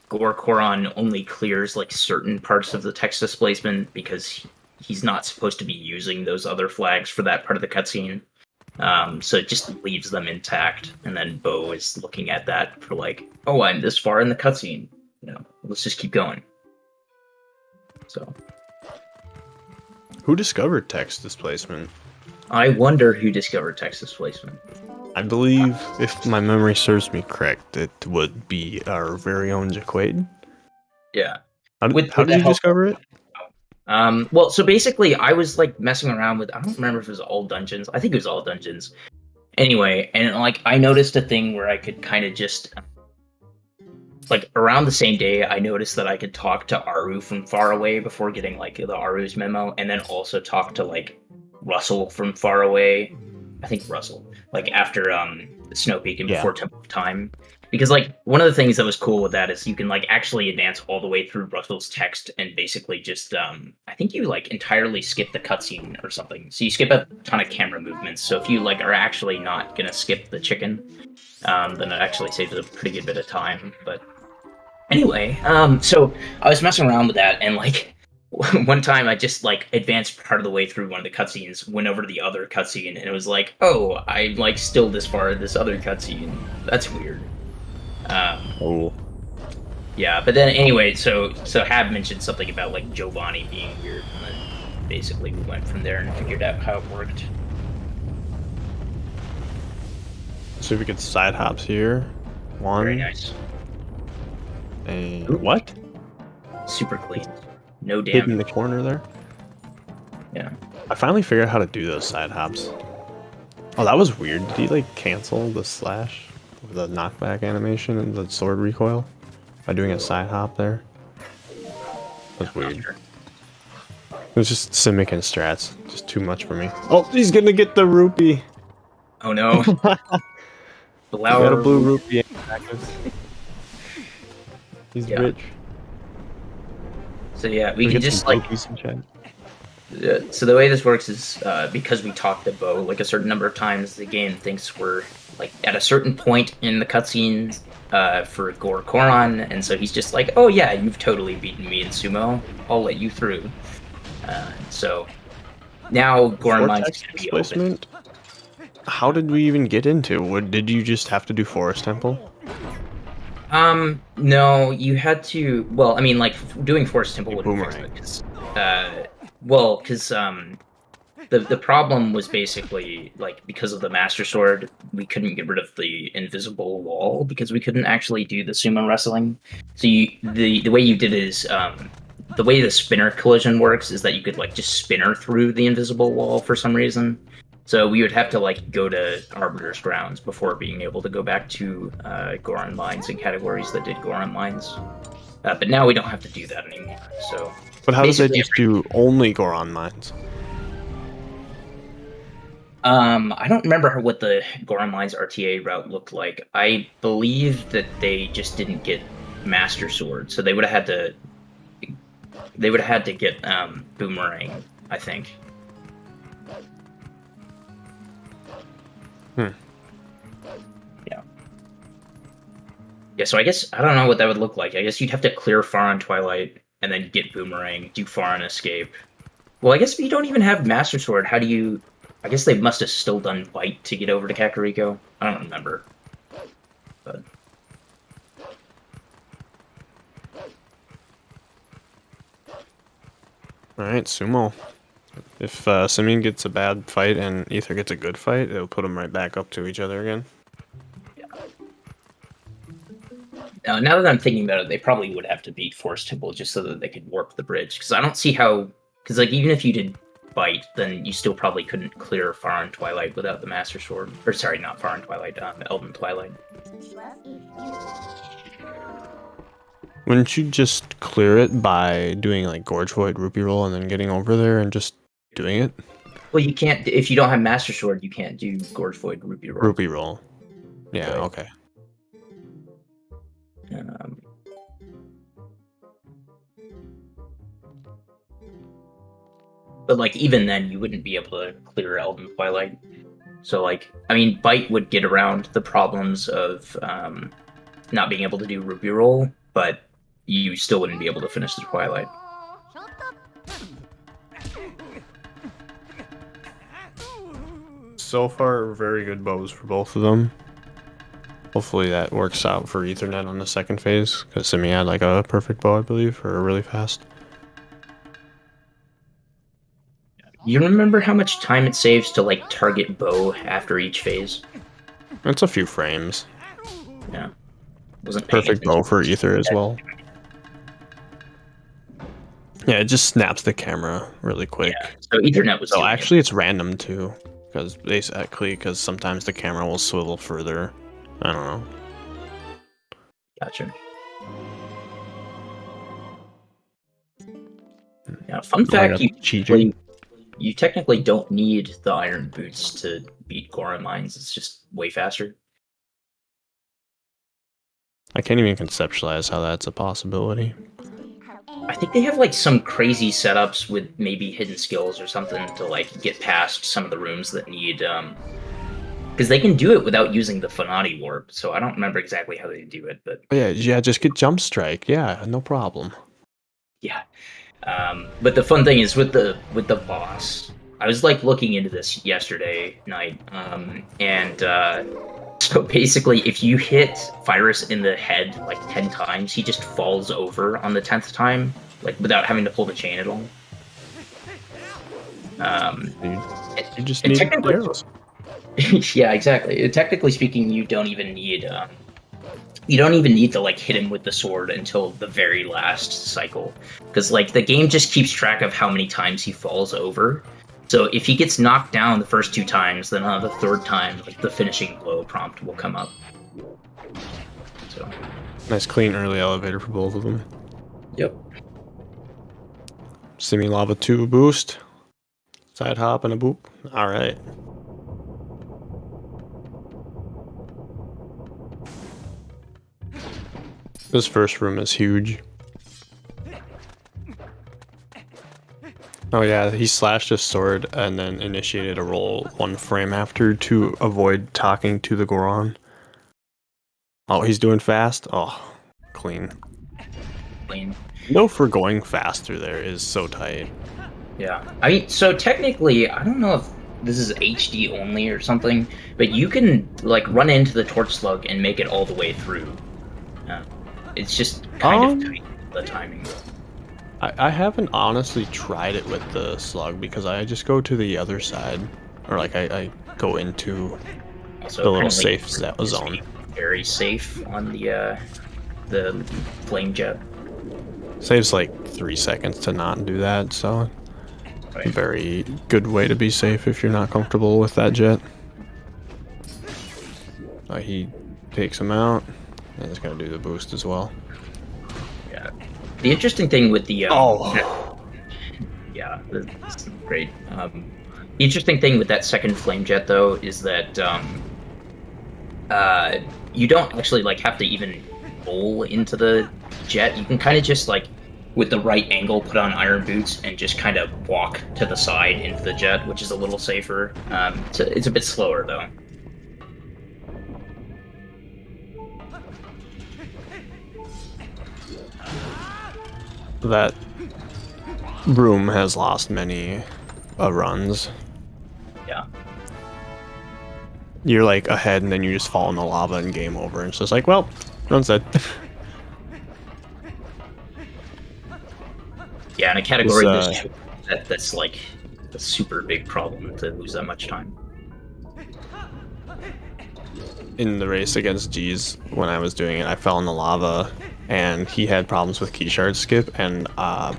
Goron only clears like certain parts of the text displacement because he's not supposed to be using those other flags for that part of the cutscene. So it just leaves them intact, and then Bo is looking at that for like, oh, I'm this far in the cutscene. Let's just keep going. So, who discovered text displacement? I wonder who discovered text displacement. I believe, if my memory serves me correct, it would be our very own Jaquaid. Yeah. How did you discover it? Well, so basically, I was like messing around with, I don't remember if it was all dungeons. I think it was all dungeons. Anyway, and like I noticed a thing where I could kind of just, like around the same day, I noticed that I could talk to Aru from far away before getting like the Aru's memo, and then also talk to like Russell from far away. I think Russell, like after Snow Peak and before Temple of Time. Because like one of the things that was cool with that is you can like actually advance all the way through Russell's text and basically just I think you like entirely skip the cutscene or something. So you skip a ton of camera movements. So if you like are actually not gonna skip the chicken, then it actually saves a pretty good bit of time. But anyway, so I was messing around with that and like one time I just like advanced part of the way through one of the cutscenes, went over to the other cutscene, and it was like, oh, I'm like still this far in this other cutscene. That's weird. Yeah, but then anyway, so Hab mentioned something about like Giovanni being weird, and then basically we went from there and figured out how it worked. So we get side hops here. One. Very nice. And what? Super clean. No damage. Hid in the corner there. Yeah. I finally figured out how to do those side hops. Oh, that was weird. Did he like cancel the slash? The knockback animation and the sword recoil by doing a side hop there. That's weird. It was just Simikins strats, just too much for me. Oh, he's gonna get the rupee. Oh no! The got a blue rupee. He's rich. So yeah, we can just like So the way this works is because we talked to Bo like a certain number of times, the game thinks we're like at a certain point in the cutscenes for Goron, and so he's just like, "Oh yeah, you've totally beaten me in sumo. I'll let you through." So now Goron Mines is Vortex going to be open. displacement? How did we even get into? Did you just have to do Forest Temple? No, you had to. Well, I mean, like doing Forest Temple wouldn't fix it because, the problem was basically like because of the Master Sword, we couldn't get rid of the invisible wall because we couldn't actually do the sumo wrestling. So the way you did it is the way the spinner collision works is that you could like just spinner through the invisible wall for some reason. So we would have to like go to Arbiter's Grounds before being able to go back to Goron Mines and categories that did Goron Mines. But now we don't have to do that anymore. So, but how did they just do only Goron Mines? I don't remember what the Goron Mines RTA route looked like. I believe that they just didn't get Master Sword, so they would have had to. They would have had to get Boomerang, I think. Yeah, so I guess, I don't know what that would look like. I guess you'd have to clear Faron Twilight, and then get Boomerang, do Faron Escape. Well, I guess if you don't even have Master Sword, how do you... I guess they must have still done Bite to get over to Kakariko. I don't remember. But... Alright, sumo. If Simeon gets a bad fight and Ether gets a good fight, it'll put them right back up to each other again. Now that I'm thinking about it, they probably would have to beat Forest Temple just so that they could warp the bridge. Because I don't see how... Because like even if you did Bite, then you still probably couldn't clear Faron Twilight without the Master Sword. Or sorry, not Faron Twilight, Elden Twilight. Wouldn't you just clear it by doing like Gorge Void Rupee Roll and then getting over there and just doing it? Well, you can't... If you don't have Master Sword, you can't do Gorge Void Rupee Roll. Rupee Roll. Yeah, Right. Okay. But like even then, you wouldn't be able to clear Elden Twilight. So like, I mean, Bite would get around the problems of not being able to do Rupee Roll, but you still wouldn't be able to finish the Twilight. So far, very good bows for both of them. Hopefully that works out for Ethernet on the second phase, because Simi had like a perfect bow, I believe, or really fast. You remember how much time it saves to like target bow after each phase? It's a few frames. Yeah. Wasn't Perfect bow for Ether as well. Yeah, it just snaps the camera really quick. Yeah. So Ethernet was. So actually, it's random too, because sometimes the camera will swivel further. I don't know. Gotcha. Yeah. Fun fact: you technically don't need the iron boots to beat Goron Mines. It's just way faster. I can't even conceptualize how that's a possibility. I think they have like some crazy setups with maybe hidden skills or something to like get past some of the rooms that need because they can do it without using the Fanati warp. So I don't remember exactly how they do it, but yeah, just get jump strike. Yeah, no problem. Yeah. But the fun thing is with the boss, I was like looking into this yesterday night, so basically if you hit Virus in the head like 10 times, he just falls over on the 10th time, like without having to pull the chain at all. You just need arrows. Yeah, exactly. Technically speaking, you don't even need to like hit him with the sword until the very last cycle, because like the game just keeps track of how many times he falls over. So if he gets knocked down the first 2 times, then on the 3rd time, like the finishing blow prompt will come up. So nice clean early elevator for both of them. Yep. Simi Lava 2 boost, side hop and a boop. All right. This first room is huge. Oh yeah, he slashed his sword and then initiated a roll 1 frame after to avoid talking to the Goron. Oh, he's doing fast? Oh, clean. Clean. No, for going fast through there is so tight. Yeah. I mean, so technically, I don't know if this is HD only or something, but you can, like, run into the Torch Slug and make it all the way through. It's just kind of tight, the timing. I haven't honestly tried it with the slug because I just go to the other side. Or, like, I go into Also, the little kinda, like, safe zone. Very safe on the flame jet. Saves like 3 seconds to not do that, so Right. very good way to be safe if you're not comfortable with that jet. He takes him out, and he's gonna do the boost as well. Yeah. The interesting thing with the Oh, yeah, that's great. The interesting thing with that second flame jet though is that you don't actually like have to even roll into the jet. You can kind of just like with the right angle put on iron boots and just kind of walk to the side into the jet, which is a little safer. It's a bit slower though. that room has lost many runs. Yeah. You're like ahead and then you just fall in the lava and game over. And it's just like, well, run's dead. Yeah, in a category It's, that's like a super big problem to lose that much time. In the race against G's, when I was doing it, I fell in the lava and he had problems with key shard skip, and I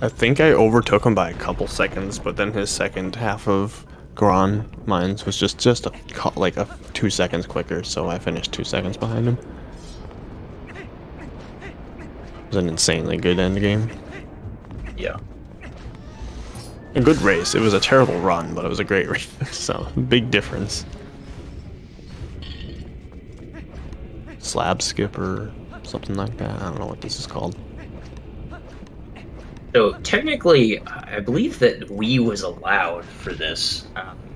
think I overtook him by a couple seconds, but then his second half of Goron mines was just like a 2 seconds quicker, so I finished 2 seconds behind him. It was an insanely good end game. Yeah. A good race. It was a terrible run, but it was a great race, so big difference. Slab skip or something like that. I don't know what this is called. So technically, I believe that Wii was allowed for this,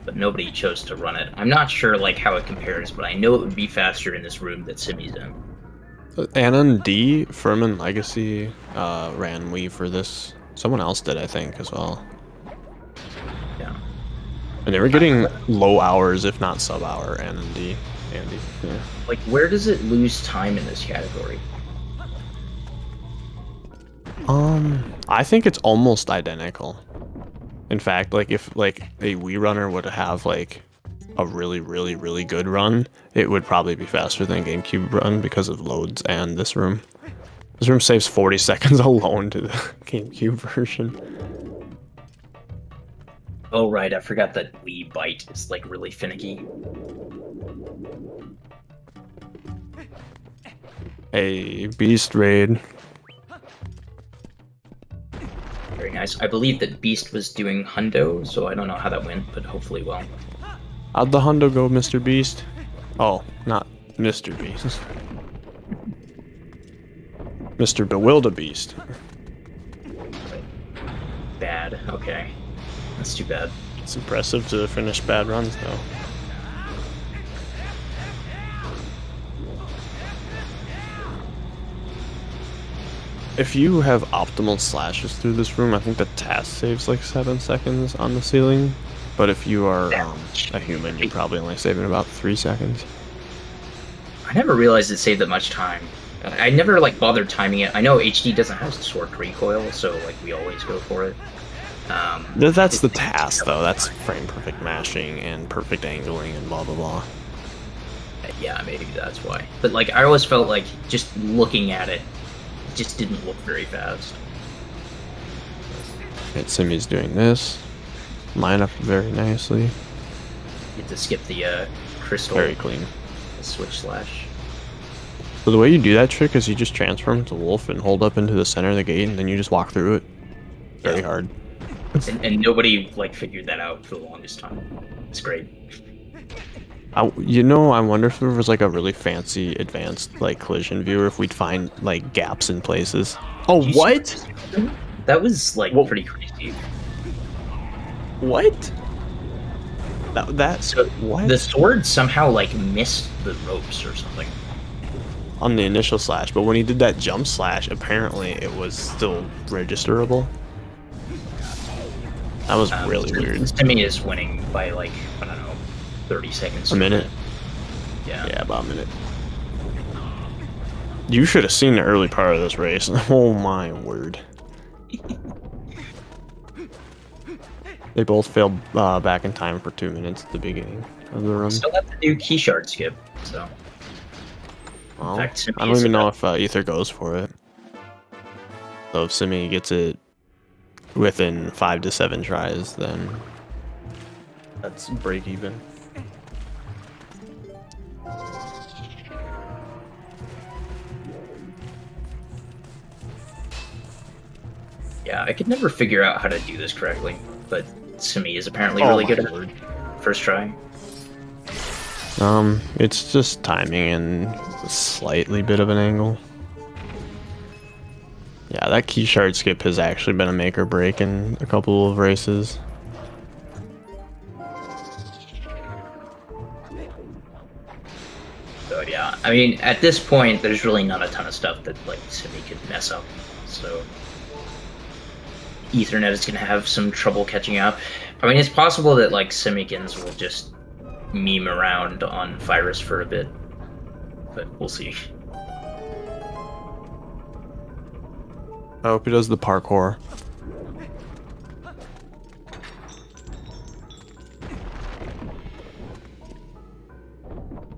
but nobody chose to run it. I'm not sure like how it compares, but I know it would be faster in this room that Simi's in. Anon D, Furman Legacy ran Wii for this. Someone else did, I think, as well. Yeah. And they were getting low hours, if not sub-hour, Anon D. Andy. Yeah. Like, where does it lose time in this category? I think it's almost identical. In fact, like if like a Wii runner would have like a really, really, really good run, it would probably be faster than a GameCube run because of loads and this room. This room saves 40 seconds alone to the GameCube version. Oh right, I forgot that Wii Bite is like really finicky. A Beast Raid. Very nice. I believe that Beast was doing Hundo, so I don't know how that went, but hopefully well. How'd the Hundo go, Mr. Beast? Oh, not Mr. Beast. Mr. Bewildebeest. Bad. Okay. That's too bad. It's impressive to finish bad runs, though. If you have optimal slashes through this room, I think the task saves like 7 seconds on the ceiling. But if you are a human, you're probably only saving about 3 seconds. I never realized it saved that much time. I never like bothered timing it. I know HD doesn't have sword recoil, so like we always go for it. That's the task, though. That's frame perfect mashing and perfect angling and blah blah blah. Yeah, maybe that's why. But like, I always felt like just looking at it, just didn't look very fast. And Simi's doing this. Line up very nicely. Get to skip the crystal. Very clean. Switch slash. So the way you do that trick is you just transform to Wolf and hold up into the center of the gate, and then you just walk through it. Very hard. And nobody like figured that out for the longest time. It's great. I wonder if there was like a really fancy advanced like collision viewer, if we'd find like gaps in places. Oh, what? That was like pretty crazy. What? That So what? the sword somehow like missed the ropes or something. On the initial slash, but when he did that jump slash, apparently it was still registerable. That was really weird. Simi is winning by like, I don't know, 30 seconds. A minute? Yeah. Yeah, about a minute. You should have seen the early part of this race. Oh my word. They both failed back in time for 2 minutes at the beginning of the run. Still have to do key shard skip, so. Well, fact, I don't even know if Ether goes for it. So if Simi gets it within 5 to 7 tries, then that's break even. Yeah, I could never figure out how to do this correctly, but Simi is apparently really good at it. First try. It's just timing and a slightly bit of an angle. Yeah, that key shard skip has actually been a make or break in a couple of races. So yeah, I mean, at this point, there's really not a ton of stuff that like Simi could mess up. So Ethernet is gonna have some trouble catching up. I mean, it's possible that like Simikins will just meme around on Virus for a bit, but we'll see. I hope he does the parkour.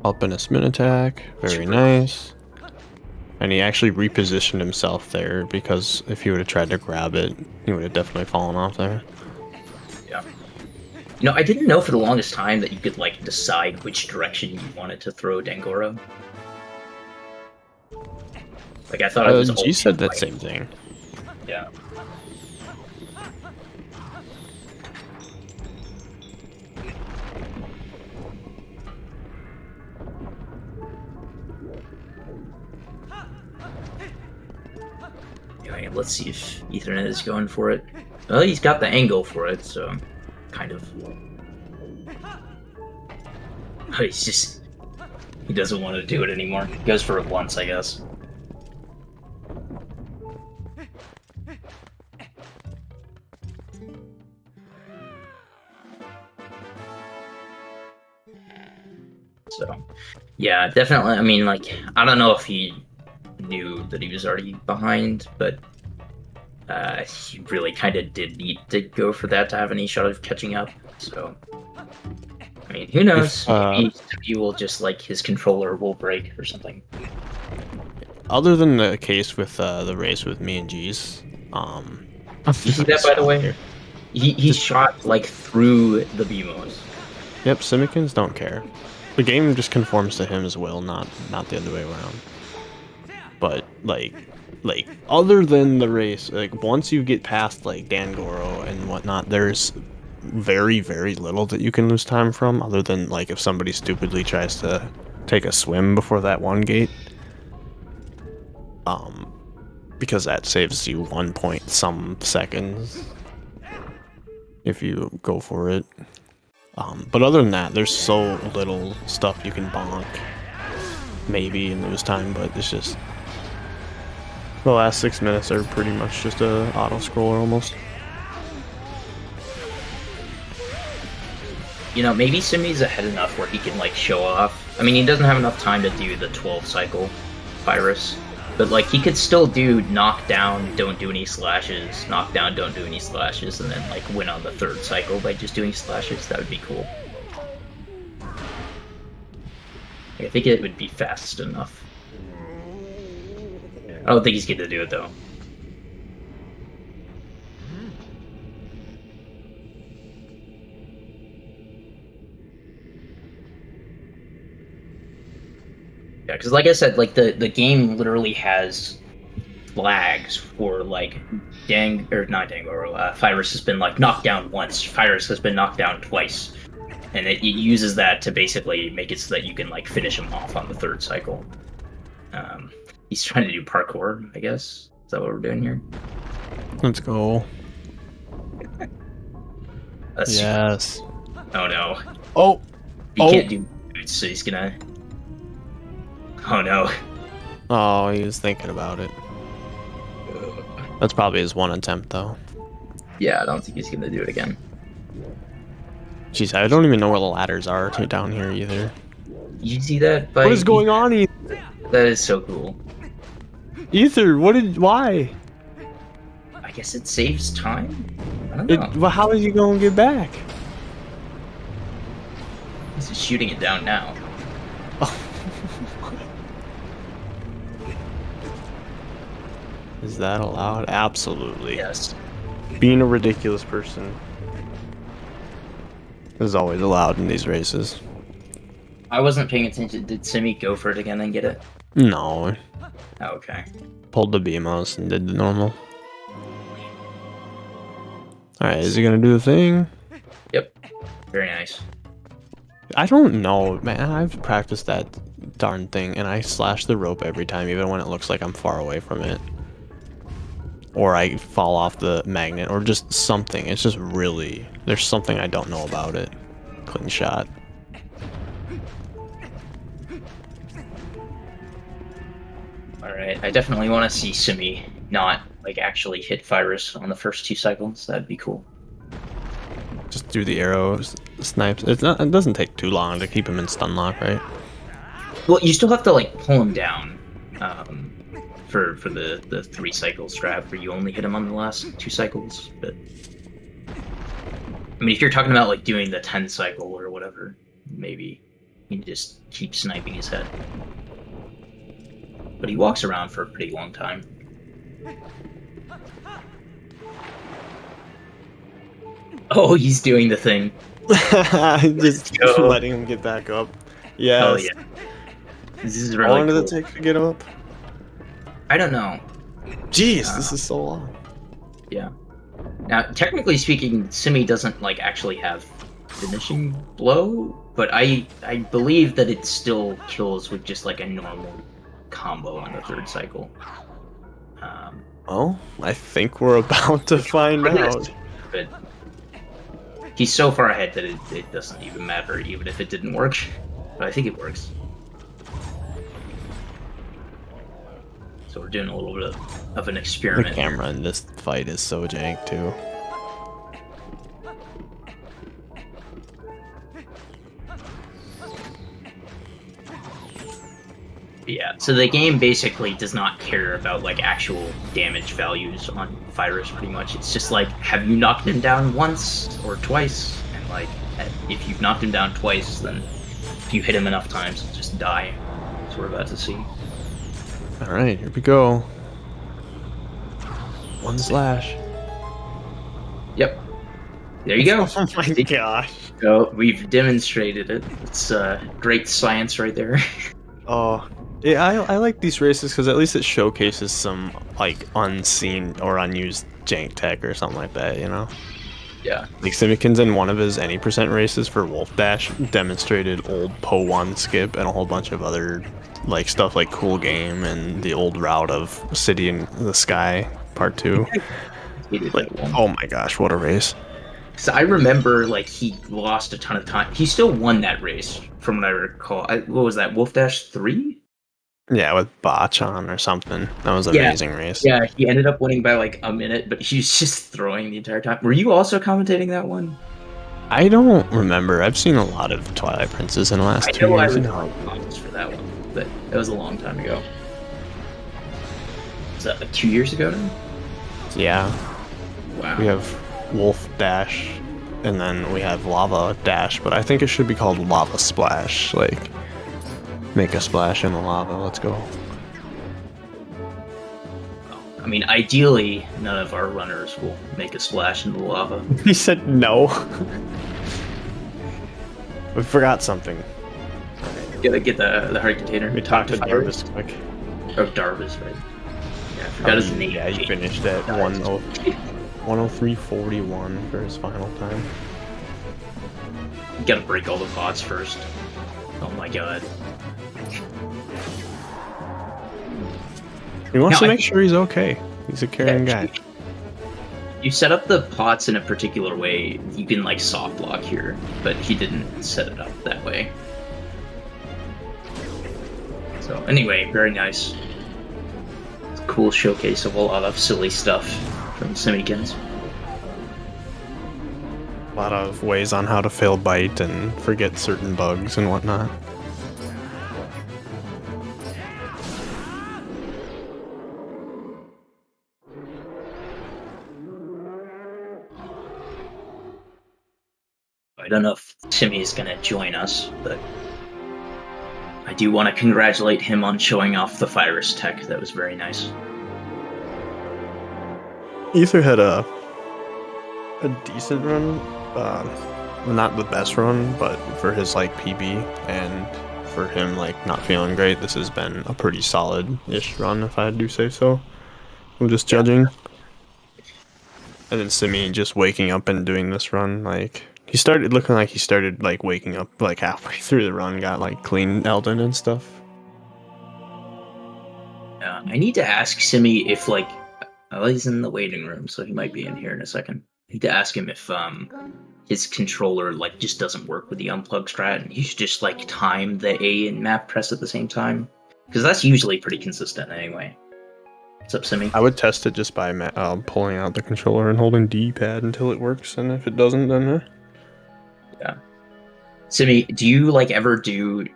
Up in a spin attack, very nice. And he actually repositioned himself there because if he would have tried to grab it, he would have definitely fallen off there. Yeah. You know, I didn't know for the longest time that you could like decide which direction you wanted to throw Dangoro. Like I thought it was. G said that same thing. Yeah. Anyway, let's see if Ethernet is going for it. Well, he's got the angle for it, so kind of. Oh, he's just. He doesn't want to do it anymore. He goes for it once, I guess. So, yeah, definitely. I mean, like, I don't know if he knew that he was already behind, but he really kind of did need to go for that to have any shot of catching up. So, I mean, who knows? Maybe he will just, like, his controller will break or something. Other than the case with the race with me and G's, you see that, by the way? He shot, like, through the BMOs. Yep, Simikins don't care. The game just conforms to him as well, not the other way around. But like other than the race, like once you get past like Dangoro and whatnot, there's very little that you can lose time from, other than like if somebody stupidly tries to take a swim before that one gate. Because that saves you 1 point some seconds if you go for it. But other than that, there's so little stuff you can bonk, maybe, and lose time, but it's just... The last 6 minutes are pretty much just a auto-scroller, almost. You know, maybe Simi's ahead enough where he can, like, show off. I mean, he doesn't have enough time to do the 12-cycle Virus, but, like, he could still do knockdown, don't do any slashes, knockdown, don't do any slashes, and then, like, win on the 3rd cycle by just doing slashes. That would be cool. I think it would be fast enough. I don't think he's going to do it, though. Yeah, because like I said, like the game literally has flags for like Virus has been like knocked down once, Virus has been knocked down twice, and it uses that to basically make it so that you can like finish him off on the 3rd cycle. He's trying to do parkour, I guess. Is that what we're doing here? Let's go. That's Yes. Oh no. Oh. He can't do it, so he's gonna. Oh no. Oh, he was thinking about it. That's probably his one attempt, though. Yeah, I don't think he's gonna do it again. Jeez, I don't even know where the ladders are down here either. You see that? What is going on, Ether? That is so cool. Ether, why? I guess it saves time? I don't know. Well, how is he going to get back? He's just shooting it down now. Is that allowed? Absolutely. Yes. Being a ridiculous person is always allowed in these races. I wasn't paying attention. Did Simi go for it again and get it? No. Oh, okay. Pulled the BMOS and did the normal. Alright, is he gonna do the thing? Yep. Very nice. I don't know, man. I've practiced that darn thing and I slash the rope every time, even when it looks like I'm far away from it. Or I fall off the magnet, or just something. It's just really... There's something I don't know about it. Clean shot. Alright, I definitely want to see Simi not, like, actually hit Virus on the first 2 cycles. That'd be cool. Just do the arrows, snipes. It doesn't take too long to keep him in stun lock, right? Well, you still have to, like, pull him down for the 3 cycle strat where you only hit him on the last 2 cycles. But I mean, if you're talking about, like, doing the 10 cycle or whatever, maybe you can just keep sniping his head. But he walks around for a pretty long time. Oh, he's doing the thing. Just letting him get back up. Yes. Oh yeah. This is really How long cool. does it take to get him up? I don't know. Jeez, this is so long. Yeah. Now, technically speaking, Simi doesn't, like, actually have finishing blow, but I believe that it still kills with just, like, a normal combo on the 3rd cycle. Well, I think we're about to find out. But he's so far ahead that it doesn't even matter, even if it didn't work. But I think it works. So we're doing a little bit of an The experiment. camera in this fight is so jank, too. Yeah, so the game basically does not care about, like, actual damage values on Virus, pretty much. It's just like, have you knocked him down once or twice? And, like, if you've knocked him down twice, then if you hit him enough times, he'll just die. That's what we're about to see. Alright, here we go. One slash. Yep. There you go. Oh my gosh. So we've demonstrated it. It's great science right there. Oh, yeah, I like these races because at least it showcases some, like, unseen or unused jank tech or something like that, you know? Yeah. Like, Simikins in one of his any percent races for Wolf Dash demonstrated old Po 1 skip and a whole bunch of other, like, stuff like Cool Game and the old route of City in the Sky Part 2. He did Like, that one. oh my gosh, what a race. So I remember, like, he lost a ton of time. He still won that race, from what I recall. What was that, Wolf Dash 3? Yeah, with Botch on or something. That was an amazing race. Yeah, he ended up winning by, like, a minute, but he was just throwing the entire time. Were you also commentating that one? I don't remember. I've seen a lot of Twilight Princess in the last 2 I know I years. was on comments for that one, but that was a long time ago. Is that, like, 2 years ago now? Yeah. Wow. We have Wolf Dash, and then we have Lava Dash, but I think it should be called Lava Splash. Like, make a splash in the lava. Let's go. I mean, ideally, none of our runners will make a splash in the lava. He said no. We forgot something. Gotta get the heart container. We talked to Fire. Darvis quick. Oh, Darvis, right? Yeah, I forgot his name. Yeah, he finished at 103.41 for his final time. You gotta break all the bots first. Oh my god. He wants No, to make sure he's okay. He's a caring guy. you set up the pots in a particular way, you can like soft block here, but he didn't set it up that way. So anyway, very nice. It's a cool showcase of a lot of silly stuff from Simikins. A lot of ways on how to fail bite and forget certain bugs and whatnot. I don't know if Timmy is going to join us, but I do want to congratulate him on showing off the virus tech. That was very nice. Ether had a decent run, not the best run, but for his like PB and for him like not feeling great, this has been a pretty solid-ish run, if I do say so. I'm just judging. And then Simi just waking up and doing this run, like he started looking like he started like waking up like halfway through the run, got like clean Elden and stuff. I need to ask Simi if like he's in the waiting room, so he might be in here in a second. I need to ask him if his controller like just doesn't work with the unplug strat, and you should just like time the A and map press at the same time, because that's usually pretty consistent anyway. What's up, Simi? I would test it just by pulling out the controller and holding D-pad until it works, and if it doesn't, then yeah. Simi, do you like ever do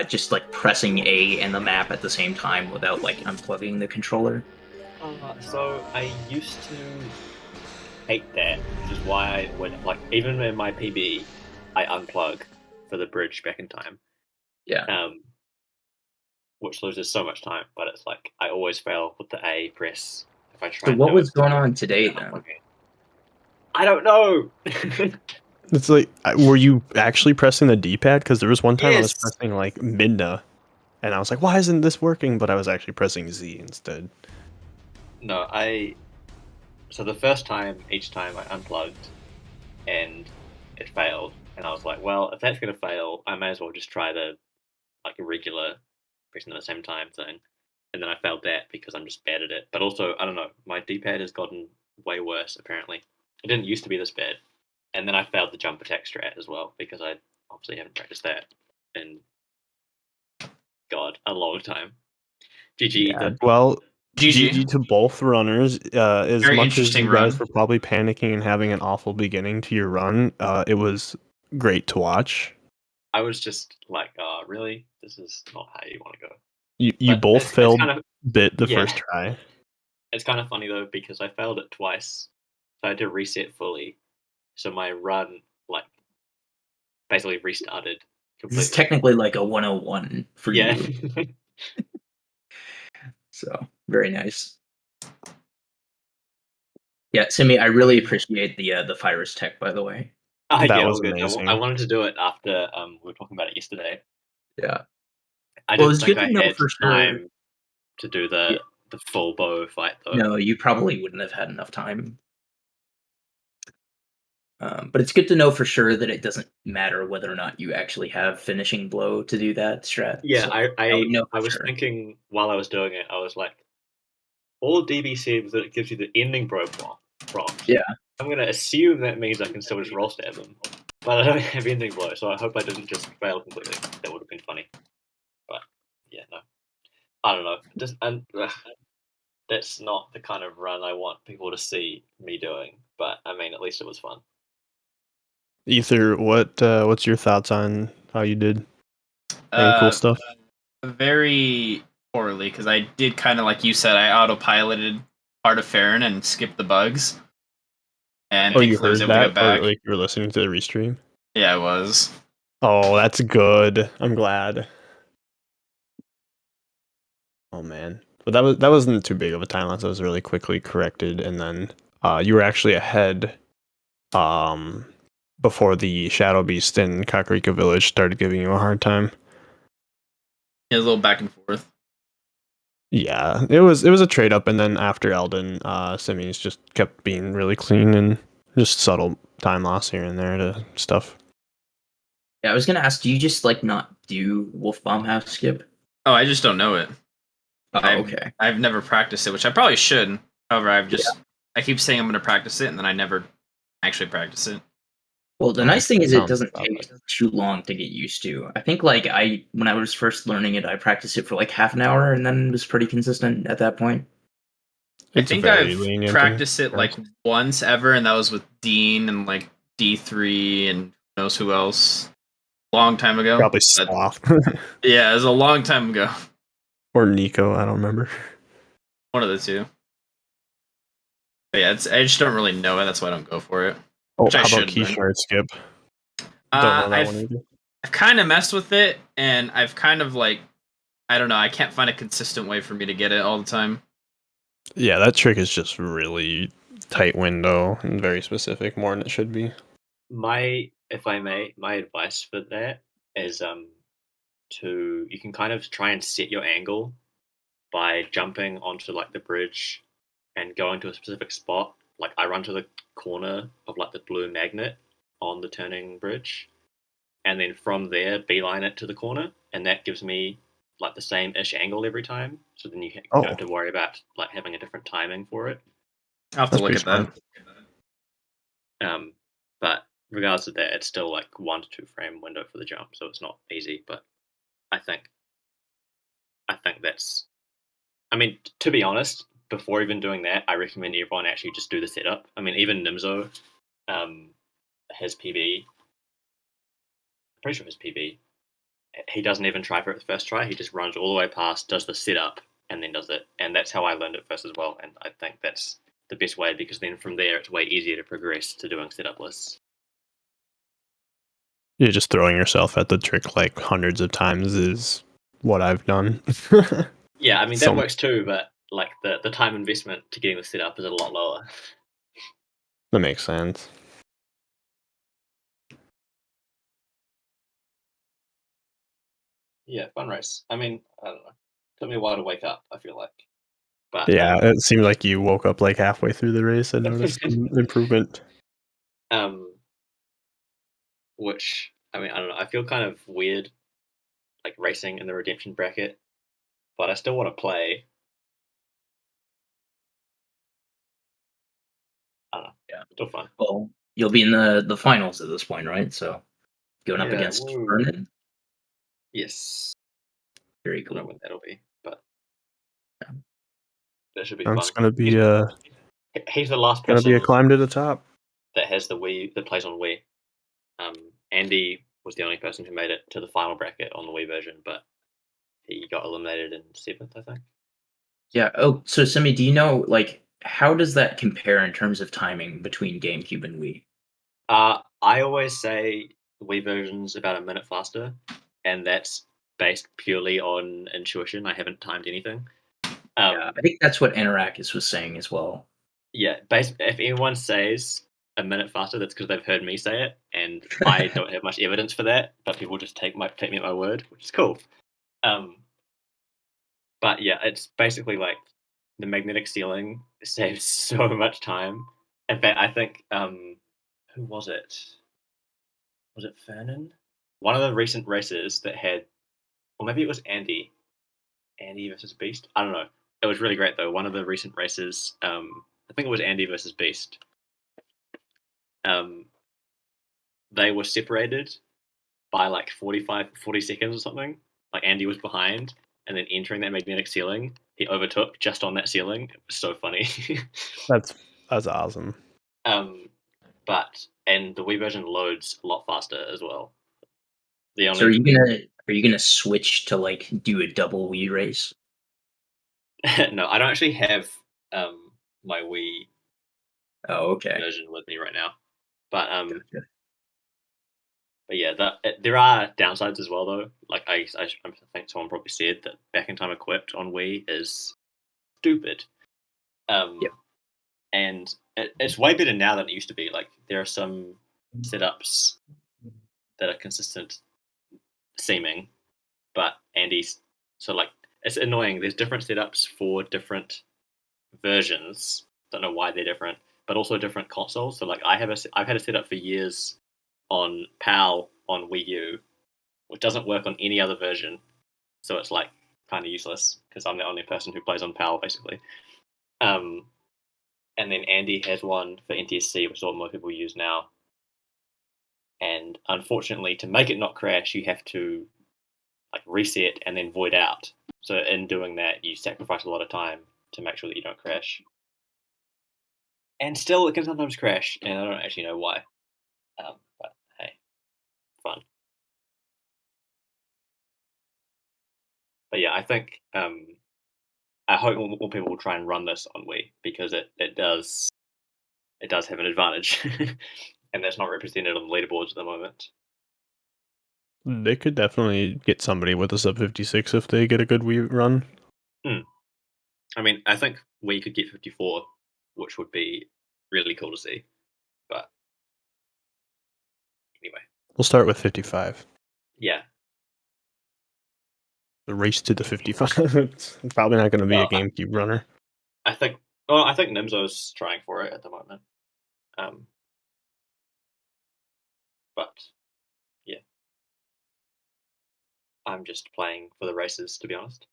just like pressing A and the map at the same time without like unplugging the controller? So I used to hate that, which is why I would like even in my PB, I unplug for the bridge back in time. Yeah. Which loses so much time, but it's like I always fail with the A press if I try. So what was going on today then? I don't know. it's like, were you actually pressing the D-pad? Because there was one time I was Yes. pressing like Midna, and I was like, why isn't this working? But I was actually pressing Z instead. No, so the first time, each time I unplugged, and it failed, and I was like, well, if that's gonna fail, I may as well just try the like a regular pressing them at the same time thing. And then I failed that because I'm just bad at it. But also, I don't know, my D-pad has gotten way worse apparently. It didn't used to be this bad. And then I failed the jump attack strat as well because I obviously haven't practiced that in a long time. GG. Yeah, well, GG. GG to both runners. As Very much as interesting you guys run. were probably panicking and having an awful beginning to your run, it was great to watch. I was just like, oh, really? This is not how you want to go. You But both it's failed kind of, bit the yeah. first try. It's kind of funny though because I failed it twice, so I had to reset fully. So my run like basically restarted completely. This is technically like a 101 for Yeah. you. So very nice. Yeah, Simi, I really appreciate the virus tech, by the way. That That was was good. amazing. I wanted to do it after we were talking about it yesterday. Yeah. I Well, didn't it's think good I to know had for sure. time to do the full bow fight though. No, you probably wouldn't have had enough time. But it's good to know for sure that it doesn't matter whether or not you actually have finishing blow to do that strat. Yeah, So I would know for was sure. thinking while I was doing it, I was like, all DB said was that it gives you the ending blow prompt. Yeah. I'm gonna assume that means I can still just roll stab them. But I don't have ending blow, so I hope I didn't just fail completely. That would have been funny. But yeah, no. I don't know. That's not the kind of run I want people to see me doing. But I mean, at least it was fun. Ether, what's your thoughts on how you did? Any cool stuff? Very poorly, because I did kind of like you said, I autopiloted part of Farron and skipped the bugs. And Oh, you thankfully I was heard able to that? get back. Or, like, you were listening to the restream? Yeah, I was. Oh, that's good. I'm glad. Oh man, but that wasn't too big of a time lapse. That was really quickly corrected, and then you were actually ahead before the Shadow Beast in Kakariko Village started giving you a hard time. Yeah, a little back and forth. Yeah, it was a trade up, and then after Elden, Simi's just kept being really clean and just subtle time loss here and there to stuff. Yeah, I was gonna ask, do you just like not do Wolf Bomb House skip? Oh, I just don't know it. Oh, okay. I've never practiced it, which I probably should. However, I've just I keep saying I'm going to practice it, and then I never actually practice it. Well, the Oh, nice thing is it sounds doesn't about take right. too long to get used to. I think like when I was first learning it, I practiced it for like half an hour and then was pretty consistent at that point. I It's think very I've lenient. practiced it like once ever, and that was with Dean and like D3 and who knows who else. Long time ago. Probably But, Sloth yeah, it was a long time ago. or Nico. I don't remember. One of the two. But yeah, I just don't really know it. That's why I don't go for it. Oh, Which I how about should then. Keyshard Skip? Don't know that one I've either. kind of messed with it, and I've kind of like, I don't know. I can't find a consistent way for me to get it all the time. Yeah, that trick is just really tight window and very specific, more than it should be. If I may, my advice for that is you can kind of try and set your angle by jumping onto like the bridge and going to a specific spot. Like I run to the corner of like the blue magnet on the turning bridge, and then from there beeline it to the corner, and that gives me like the same ish angle every time. So then you don't have to worry about like having a different timing for it. I'll have to That's look pretty at that. But regardless of that, it's still like 1 to 2 frame window for the jump, so it's not easy. But I think that's. I mean, to be honest, before even doing that, I recommend everyone actually just do the setup. I mean, even Nimzo, his PB, pretty sure his PB, he doesn't even try for it the first try. He just runs all the way past, does the setup, and then does it. And that's how I learned it first as well. And I think that's the best way because then from there it's way easier to progress to doing setup lists. You're just throwing yourself at the trick like hundreds of times is what I've done. Yeah, I mean that works too, but like the time investment to getting the setup is a lot lower. That makes sense. Yeah, fun race. I mean, I don't know. Took me a while to wake up, I feel like. But Yeah, it seemed like you woke up like halfway through the race and noticed some improvement. Which I mean, I don't know. I feel kind of weird, like racing in the redemption bracket, but I still want to play. I don't know. Yeah. Still fun. Well, you'll be in the finals at this point, right? So going up against Vernon. Yes. Very I don't know cool. when that'll be, but that should be It's fun. gonna be He's the last gonna person be a climb to the top. that has the Wii that plays on Wii. Andy was the only person who made it to the final bracket on the Wii version, but he got eliminated in 7th, I think. Yeah. Oh, so Simi, do you know like how does that compare in terms of timing between GameCube and Wii? I always say the Wii version's about a minute faster, and that's based purely on intuition. I haven't timed anything. Yeah, I think that's what Anarakis was saying as well. Yeah, if anyone says a minute faster, that's because they've heard me say it, and I don't have much evidence for that. But people just take me at my word, which is cool. But yeah, it's basically like the magnetic ceiling saves so much time. In fact, I think who was it? Was it Fernan? One of the recent races that had, or maybe it was Andy versus Beast. I don't know. It was really great though. One of the recent races, I think it was Andy versus Beast. They were separated by like 40 seconds or something. Like Andy was behind, and then entering that magnetic ceiling, he overtook just on that ceiling. It was so funny. That's awesome. And the Wii version loads a lot faster as well. So are you gonna switch to like do a double Wii race? No, I don't actually have my Wii version with me right now. But Gotcha. but yeah, there are downsides as well though. Like I think someone probably said that back in time equipped on Wii is stupid. Yep. And it's way better now than it used to be. Like there are some setups that are consistent seeming, but Andy's so like it's annoying. There's different setups for different versions. Don't know why they're different, but also different consoles. So like I've had a setup for years on PAL on Wii U, which doesn't work on any other version. So it's like kind of useless because I'm the only person who plays on PAL basically. and then Andy has one for NTSC, which is what most people use now. And unfortunately, to make it not crash, you have to like reset and then void out. So in doing that, you sacrifice a lot of time to make sure that you don't crash. And still, it can sometimes crash, and I don't actually know why. But hey, fun. But yeah, I think I hope more people will try and run this on Wii, because it does have an advantage, and that's not represented on the leaderboards at the moment. They could definitely get somebody with a sub 56 if they get a good Wii run. I mean, I think Wii could get 54, which would be really cool to see. But anyway, We'll start with 55. yeah. The race to the 55. It's probably not going to be a GameCube runner. I think Nimzo's trying for it at the moment. But yeah, I'm just playing for the races, to be honest.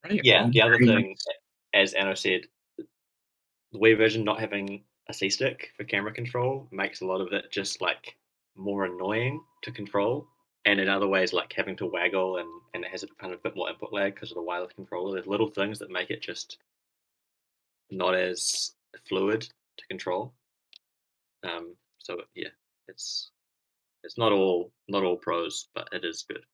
Right, Yeah, well, the other very thing, nice. as Anno said, the Wii version not having a C-stick for camera control makes a lot of it just like more annoying to control. And in other ways, like having to waggle and it has a kind of bit more input lag because of the wireless controller. There's little things that make it just not as fluid to control. So yeah, it's not all pros, but it is good.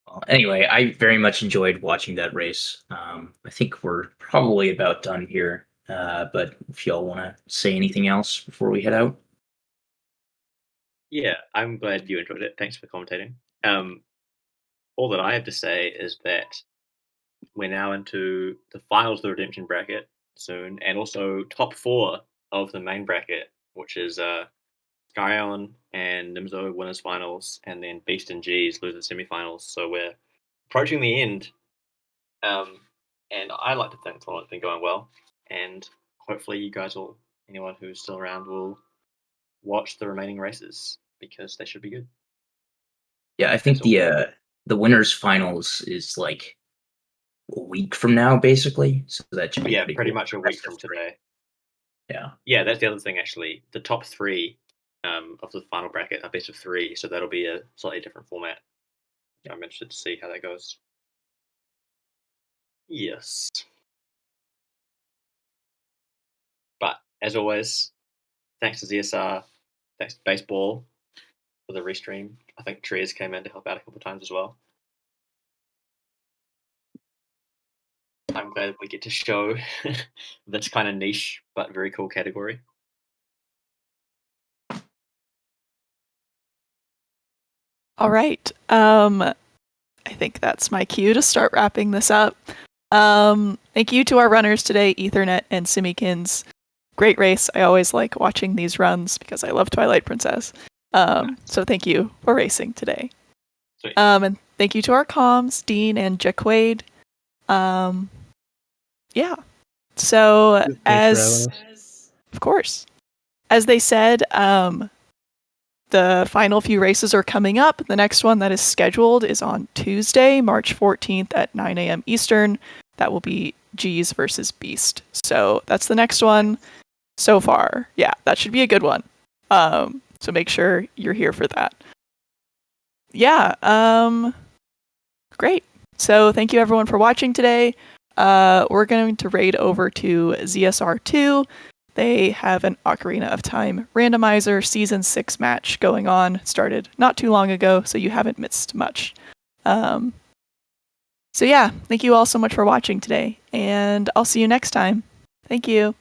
Well, anyway, I very much enjoyed watching that race. I think we're probably about done here. But if y'all want to say anything else before we head out. Yeah, I'm glad you enjoyed it. Thanks for commentating. All that I have to say is that we're now into the finals of the redemption bracket soon, and also top 4 of the main bracket, which is Skyon and Nimzo winners finals, and then Beast and G's losers semifinals. So we're approaching the end, and I like to think the tournament's been going well, and hopefully you guys will, anyone who's still around, will watch the remaining races because they should be good. Yeah, I think That's the winners finals is like a week from now, basically. So that should be pretty cool. much a week from today. Yeah, That's the other thing actually. The top 3 of the final bracket are best of 3, so that'll be a slightly different format. I'm interested to see how that goes. Yes. But as always, thanks to ZSR, thanks to Baseball for the restream. I think Trez came in to help out a couple of times as well. I'm glad we get to show this kind of niche but very cool category. All right. I think that's my cue to start wrapping this up. Thank you to our runners today, Ethernet and Simikins. Great race. I always like watching these runs because I love Twilight Princess. So thank you for racing today. Sweet. And thank you to our comms, Dean and Jaquade. Yeah. So Thanks for having us. of course, as they said, the final few races are coming up. The next one that is scheduled is on Tuesday, March 14th at 9 a.m. Eastern. That will be G's versus Beast. So that's the next one so far. Yeah, that should be a good one. So make sure you're here for that. Yeah, great. So thank you everyone for watching today. We're going to raid over to ZSR2. They have an Ocarina of Time randomizer Season 6 match going on. It started not too long ago, so you haven't missed much. So yeah, thank you all so much for watching today, and I'll see you next time. Thank you.